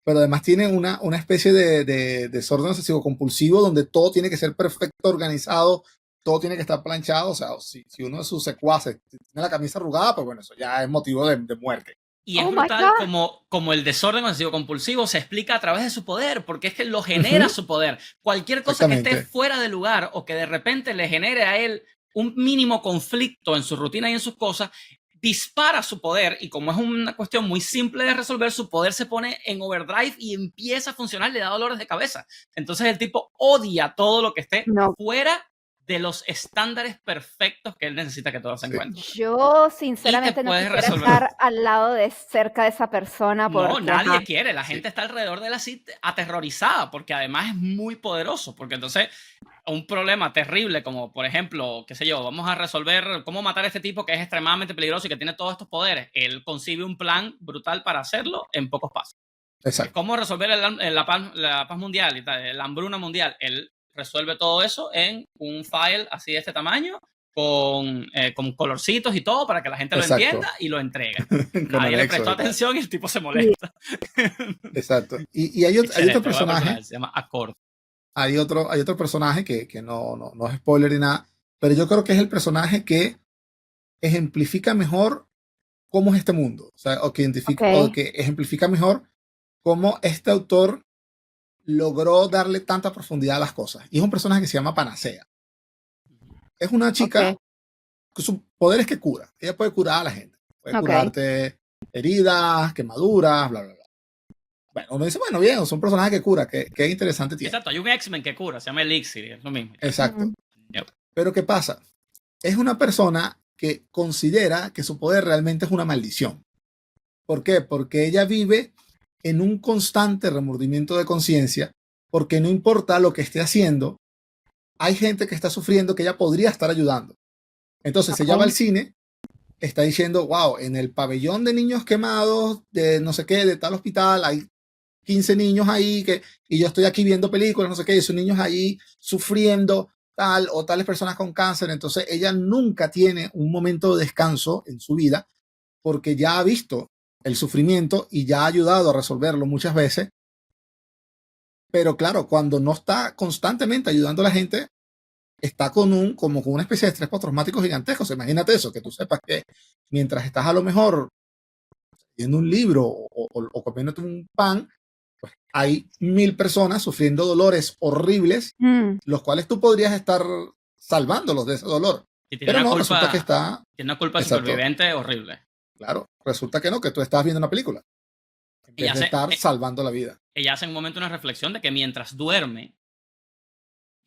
pero además tiene una especie de desorden obsesivo compulsivo donde todo tiene que ser perfecto, organizado, todo tiene que estar planchado. O sea, si uno de sus secuaces tiene la camisa arrugada, pues bueno, eso ya es motivo de muerte. Y es Oh my brutal God. como el desorden obsesivo compulsivo se explica a través de su poder, porque es que lo genera su poder. Cualquier cosa que esté Exactamente. fuera de lugar o que de repente le genere a él un mínimo conflicto en su rutina y en sus cosas, dispara su poder y como es una cuestión muy simple de resolver, su poder se pone en overdrive y empieza a funcionar, le da dolores de cabeza. Entonces el tipo odia todo lo que esté No, fuera de los estándares perfectos que él necesita que todo se Sí. encuentre. yo sinceramente no puedes quisiera resolver. estar al lado de cerca de esa persona No, porque nadie ajá. quiere. La gente está alrededor de él así aterrorizada porque además es muy poderoso. Porque entonces un problema terrible como, por ejemplo, qué sé yo, vamos a resolver cómo matar a este tipo que es extremadamente peligroso y que tiene todos estos poderes. Él concibe un plan brutal para hacerlo en pocos pasos. Exacto. ¿Cómo resolver la paz mundial y tal, la hambruna mundial? Él resuelve todo eso en un file así de este tamaño, con colorcitos y todo para que la gente lo Exacto. entienda y lo entrega. Con Nadie le anexos prestó y tal. atención y el tipo se molesta. Exacto. Y hay otro Excelente, voy a personaje, poner, se llama Accord. hay otro personaje que no es spoiler ni nada, pero yo creo que es el personaje que ejemplifica mejor cómo es este mundo. O sea, o Ok. que ejemplifica mejor cómo este autor logró darle tanta profundidad a las cosas. Y es un personaje que se llama Panacea. Es una chica Ok. que su poder es que cura. Ella puede curar a la gente. Puede Ok. curarte heridas, quemaduras, bla, bla, bla. Bueno, uno dice, bueno, bien, es un personaje que cura, qué interesante tiene. Exacto, hay un X-Men que cura, se llama Elixir, es lo mismo. Exacto. Yep. Pero ¿qué pasa? Es una persona que considera que su poder realmente es una maldición. ¿Por qué? Porque ella vive en un constante remordimiento de conciencia, porque no importa lo que esté haciendo, hay gente que está sufriendo que ella podría estar ayudando. Entonces ella va al Ok. cine, está diciendo, wow, en el pabellón de niños quemados, de no sé qué, de tal hospital, hay 15 niños ahí, y yo estoy aquí viendo películas, no sé qué, y esos niños ahí sufriendo, tal, o tales personas con cáncer. Entonces ella nunca tiene un momento de descanso en su vida, porque ya ha visto el sufrimiento y ya ha ayudado a resolverlo muchas veces. Pero claro, cuando no está constantemente ayudando a la gente, está como con una especie de estrés postraumático gigantesco. O sea, imagínate eso, que tú sepas que mientras estás a lo mejor leyendo un libro o comiéndote un pan, pues hay 1000 personas sufriendo dolores horribles, Mm. los cuales tú podrías estar salvándolos de ese dolor. Y tiene Pero una no, resulta que culpa, está, tiene una culpa de exacto, superviviente horrible. claro, resulta que no, que tú estás viendo una película, en vez Ella de hace, estar salvando la vida. ella hace en un momento una reflexión de que mientras duerme,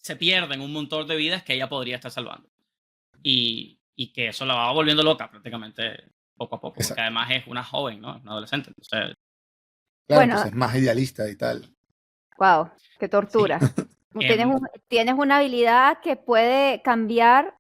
se pierden un montón de vidas que ella podría estar salvando. Y que eso la va volviendo loca prácticamente poco a poco, porque Exacto. además es una joven, ¿no? Una adolescente. Entonces, Claro, Bueno, entonces es más idealista y tal. wow, qué sí. tortura. Tienes, Em, tienes una habilidad que puede cambiar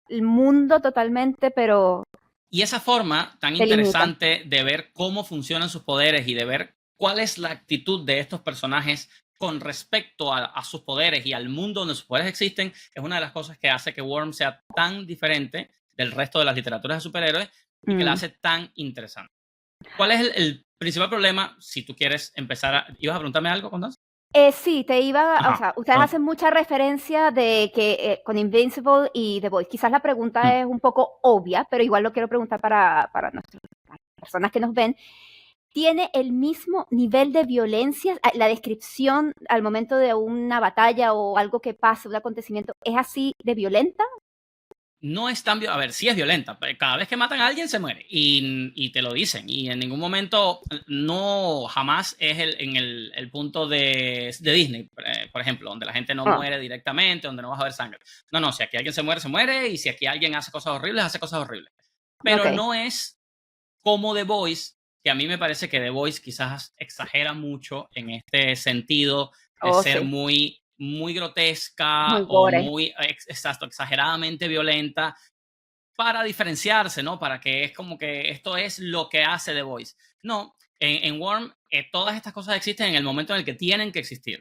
el mundo totalmente, pero Y esa forma tan te limita. interesante de ver cómo funcionan sus poderes y de ver cuál es la actitud de estos personajes con respecto a sus poderes y al mundo donde sus poderes existen, es una de las cosas que hace que Worm sea tan diferente del resto de las literaturas de superhéroes y que la Mm. hace tan interesante. ¿Cuál es el principal problema si tú quieres empezar a... ¿Ibas a preguntarme algo, Constanza? Sí, te iba, o Ajá. sea, ustedes hacen mucha referencia de que con Invincible y The Voice. Quizás la pregunta Mm. es un poco obvia, pero igual lo quiero preguntar para las personas que nos ven. ¿Tiene el mismo nivel de violencia? La descripción al momento de una batalla o algo que pase, un acontecimiento, ¿es así de violenta? No es tan... A ver, sí es violenta. Cada vez que matan a alguien se muere. Y te lo dicen. Y en ningún momento, no, jamás es el punto de Disney, por ejemplo, donde la gente no Ah, muere directamente, donde no vas a ver sangre. No, no, si aquí alguien se muere, se muere. Y si aquí alguien hace cosas horribles, hace cosas horribles. Pero ok. no es como The Voice, que a mí me parece que The Voice quizás exagera mucho en este sentido de Oh, ser sí. muy, muy grotesca Muy o gore. muy, exacto, exageradamente violenta para diferenciarse, ¿no? Para que es como que esto es lo que hace The Voice. No, en Worm todas estas cosas existen en el momento en el que tienen que existir.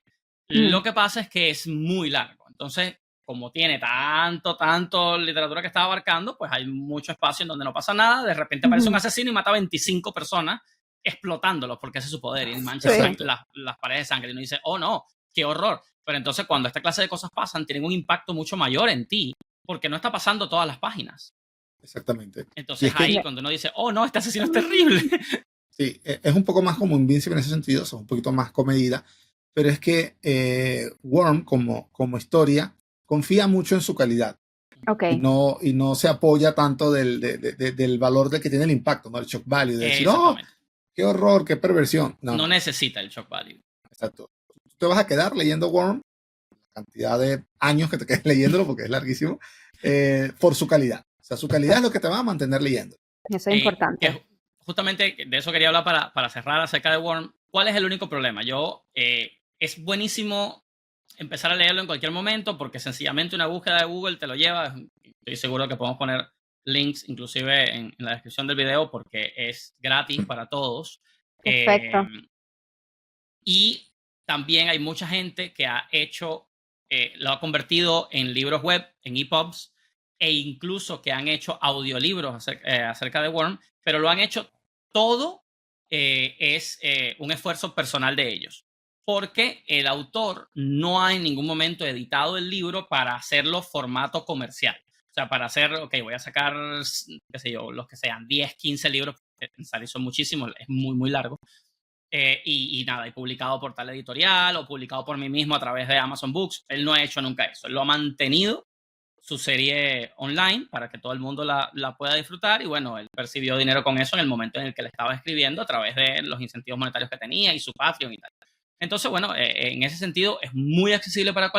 Mm. Lo que pasa es que es muy largo. Entonces, como tiene tanto literatura que está abarcando, pues hay mucho espacio en donde no pasa nada. De repente aparece un Ujú. asesino y mata a 25 personas explotándolos porque ese es su poder y mancha Sí. Exacto. las paredes de sangre. Y uno dice, oh no, qué horror. Pero entonces cuando esta clase de cosas pasan, tienen un impacto mucho mayor en ti porque no está pasando todas las páginas. Exactamente. Y Entonces es que ahí cuando uno dice, oh no, este asesino es terrible. sí, es un poco más como Invincible en ese sentido, es un poquito más comedida, pero es que Worm como historia confía mucho en su calidad Ok. y no se apoya tanto del valor de que tiene el impacto, ¿no? El shock value, de decir, oh, Exactamente. qué horror, qué perversión. No, No no, necesita el shock value. exacto. Tú te vas a quedar leyendo Worm, cantidad de años que te quedes leyéndolo, porque es larguísimo, por su calidad. O sea, su calidad es lo que te va a mantener leyendo. Eso es importante. Que justamente de eso quería hablar para cerrar acerca de Worm. ¿Cuál es el único problema? Es buenísimo empezar a leerlo en cualquier momento porque sencillamente una búsqueda de Google te lo lleva. Estoy seguro que podemos poner links inclusive en la descripción del video porque es gratis para todos. Perfecto. Y también hay mucha gente que ha hecho lo ha convertido en libros web, en EPUBs, e incluso que han hecho audiolibros acerca de Worm, pero lo han hecho todo es un esfuerzo personal de ellos, porque el autor no ha en ningún momento editado el libro para hacerlo formato comercial. O sea, para hacer, ok, voy a sacar, qué sé yo, los que sean 10, 15 libros, que son muchísimos, es muy, muy largo. Y nada, he publicado por tal editorial o publicado por mí mismo a través de Amazon Books. Él no ha hecho nunca eso. Él lo ha mantenido su serie online para que todo el mundo la pueda disfrutar y bueno, él percibió dinero con eso en el momento en el que le estaba escribiendo a través de los incentivos monetarios que tenía y su Patreon y tal. Entonces, bueno, en ese sentido es muy accesible para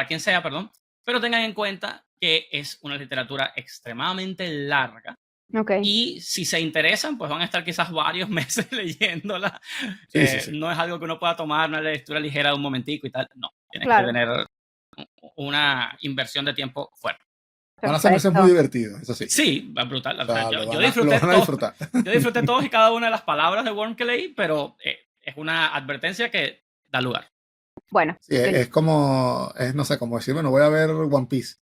quien sea, perdón, pero tengan en cuenta que es una literatura extremadamente larga. Okay. Y si se interesan, pues van a estar quizás varios meses leyéndola. Sí. No es algo que uno pueda tomar una lectura ligera de un momentico y tal. No, tienes Claro. que tener una inversión de tiempo fuerte. Van a ser meses muy divertidos, eso sí. Sí, va brutal. O sea, yo lo disfruté van a disfrutar. yo disfruté todos y cada una de las palabras de Worm que leí, pero es una advertencia que da lugar. Bueno. Sí, es como, no sé, como decir, bueno, voy a ver One Piece.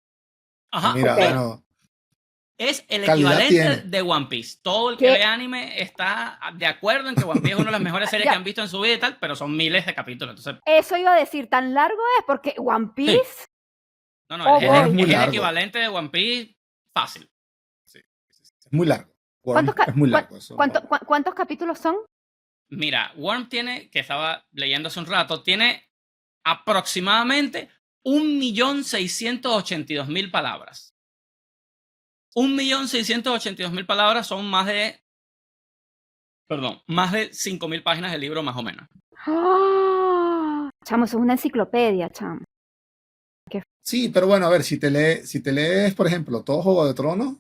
Ajá. Mira, Okay. bueno, es el calidad equivalente tiene. de One Piece. Todo el que ¿Qué? ve anime está de acuerdo en que One Piece es una de las mejores series Ya. que han visto en su vida y tal, pero son miles de capítulos. Entonces, Eso iba a decir, tan largo es porque One Piece. no, Oh, es boy. Es muy el largo. equivalente de One Piece fácil. Es muy largo. Worm es muy largo. Eso ¿Cuántos capítulos son? Mira, Worm tiene, que estaba leyendo hace un rato, tiene aproximadamente 1.682.000 palabras. 1.682.000 palabras son más de 5.000 páginas de libro más o menos. ¡Ah! Chamo, eso es una enciclopedia, chamo. Sí, pero bueno, a ver, si te lees, por ejemplo, todo Juego de Tronos,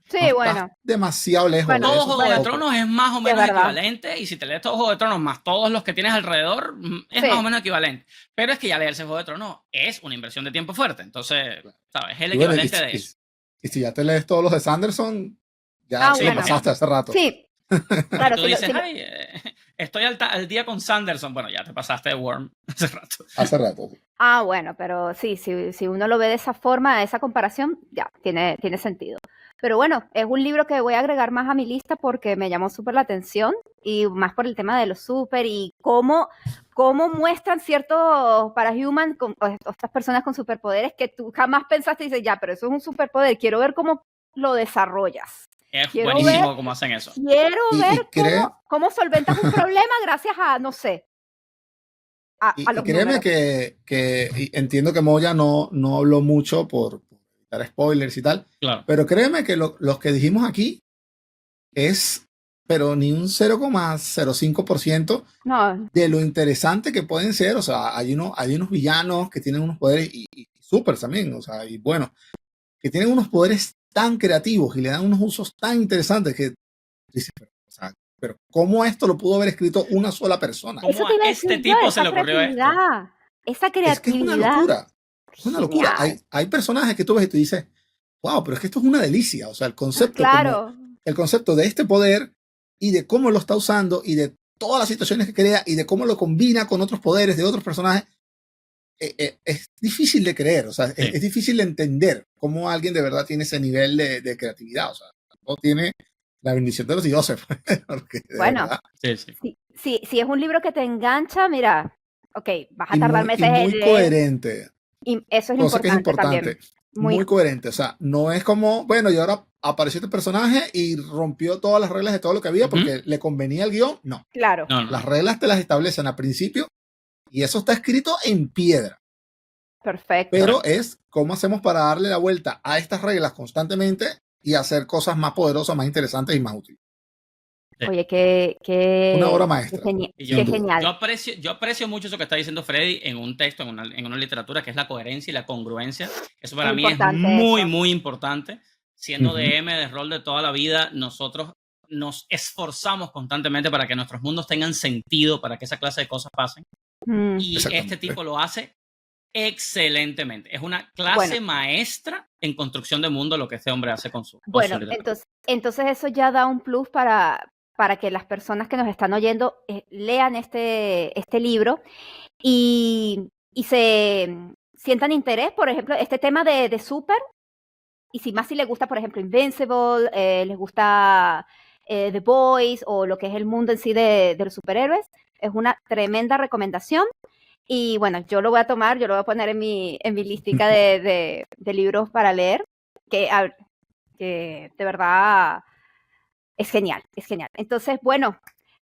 Sí, no bueno. estás demasiado lejos Bueno, de Todo eso Juego de tampoco. Tronos es más o menos verdad. equivalente, y si te lees todo Juego de Tronos más todos los que tienes alrededor, es Sí. más o menos equivalente. Pero es que ya leerse Juego de Tronos es una inversión de tiempo fuerte. Entonces, ¿sabes? Es el Y bueno, equivalente de eso. y si ya te lees todos los de Sanderson, ya Ah, te lo bueno. pasaste hace rato. Sí. Claro, Tú sí, dices, ay, estoy al día con Sanderson. Bueno, ya te pasaste de Worm hace rato. Hace rato. Sí. Ah, bueno, pero sí, si uno lo ve de esa forma, esa comparación, ya, tiene sentido. Pero bueno, es un libro que voy a agregar más a mi lista porque me llamó súper la atención y más por el tema de los super y cómo muestran ciertos parahuman, estas personas con superpoderes que tú jamás pensaste y dices, ya, pero eso es un superpoder, quiero ver cómo lo desarrollas. Es Quiero buenísimo ver- cómo hacen eso. Quiero Y ver cree- cómo solventas un problema gracias a, no sé, a Y los créeme números. que y entiendo que Moya no habló mucho por evitar spoilers y tal, Claro. pero créeme que los que dijimos aquí es, pero ni un 0,05% No, de lo interesante que pueden ser. O sea, hay unos villanos que tienen unos poderes y supers también, o sea, y bueno, que tienen unos poderes tan creativos y le dan unos usos tan interesantes que dices, pero ¿cómo esto lo pudo haber escrito una sola persona? ¿Cómo eso te iba a a este decir tipo yo, se esa le ocurrió esto? creatividad. Esa Es que es creatividad. una locura. Es una locura. Genial. Hay personajes que tú ves y tú dices, wow, pero es que esto es una delicia. O sea, el concepto, Claro. el concepto de este poder y de cómo lo está usando y de todas las situaciones que crea y de cómo lo combina con otros poderes de otros personajes, es difícil de creer. O sea, Sí. es difícil de entender cómo alguien de verdad tiene ese nivel de creatividad. O sea, no tiene la bendición de los dioses. Porque de Bueno. verdad, Sí. Si es un libro que te engancha, mira, ok, vas a y tardar muy, meses y muy en leer. coherente. Y eso es Cosa que es importante importante. también. Muy coherente. O sea, no es como, bueno, y ahora apareció este personaje y rompió todas las reglas de todo lo que había porque le convenía el guión. No. Claro. No. Las reglas te las establecen al principio y eso está escrito en piedra. Perfecto. Pero es cómo hacemos para darle la vuelta a estas reglas constantemente y hacer cosas más poderosas, más interesantes y más útiles. Oye, qué Una obra maestra. Y qué genial. Yo aprecio mucho eso que está diciendo Freddy en un texto, en una literatura, que es la coherencia y la congruencia. Eso para Es mí es importante muy, eso. muy importante. Siendo Ujú. DM de rol de toda la vida, nosotros nos esforzamos constantemente para que nuestros mundos tengan sentido, para que esa clase de cosas pasen. Mm. Y Exactamente. este tipo lo hace excelentemente. Es una clase maestra en construcción de mundo lo que este hombre hace con su Bueno, literatura. entonces eso ya da un plus para que las personas que nos están oyendo lean este libro. Y se sientan interés, por ejemplo, este tema de Super, y si más si les gusta, por ejemplo, Invincible, les gusta The Boys o lo que es el mundo en sí de los superhéroes, es una tremenda recomendación. Y bueno, yo lo voy a tomar, yo lo voy a poner en mi listica de libros para leer, que de verdad es genial, es genial. Entonces, bueno,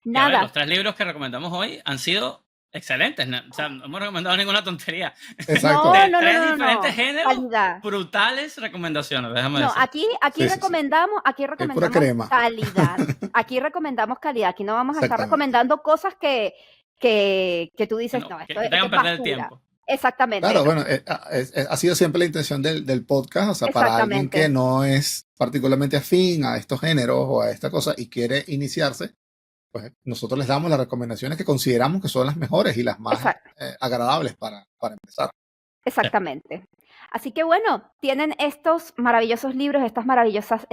Y a ver, nada. los 3 libros que recomendamos hoy han sido excelentes. O sea, no hemos recomendado ninguna tontería. Exacto. De No, 3 diferentes géneros, calidad. brutales recomendaciones, déjame No, decir. aquí Sí, sí, sí. recomendamos, Es pura crema. calidad. Aquí recomendamos calidad. Aquí no vamos a estar Exactamente. recomendando cosas que tú dices, Que no- no, que esto te es hagan perder el basura. tiempo. Exactamente. Claro, bueno, ha sido siempre la intención del podcast, o sea, para alguien Exactamente. que no es particularmente afín a estos géneros o a esta cosa y quiere iniciarse, pues nosotros les damos las recomendaciones que consideramos que son las mejores y las más Exacto. agradables para empezar. Exactamente. Así que bueno, tienen estos maravillosos libros, estas maravillosas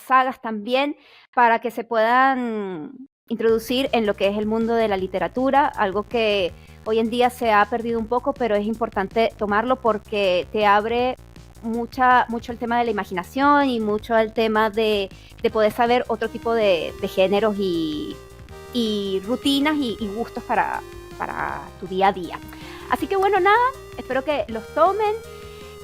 sagas también para que se puedan introducir en lo que es el mundo de la literatura, algo que hoy en día se ha perdido un poco, pero es importante tomarlo porque te abre mucho el tema de la imaginación y mucho el tema de poder saber otro tipo de géneros y rutinas y gustos para tu día a día. Así que bueno, nada, espero que los tomen.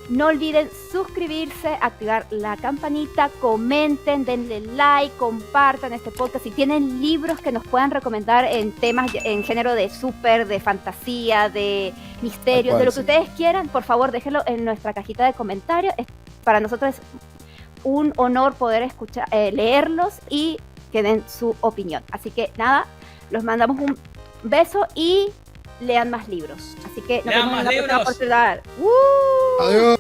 No olviden suscribirse, activar la campanita, comenten, denle like, compartan este podcast. Si tienen libros que nos puedan recomendar en temas, en género de súper, de fantasía, de misterio, de lo que ustedes quieran, por favor déjenlo en nuestra cajita de comentarios. Para nosotros es un honor poder escuchar, leerlos y que den su opinión. Así que nada, los mandamos un beso y lean más libros. Así que nos vemos en la próxima oportunidad. Adiós.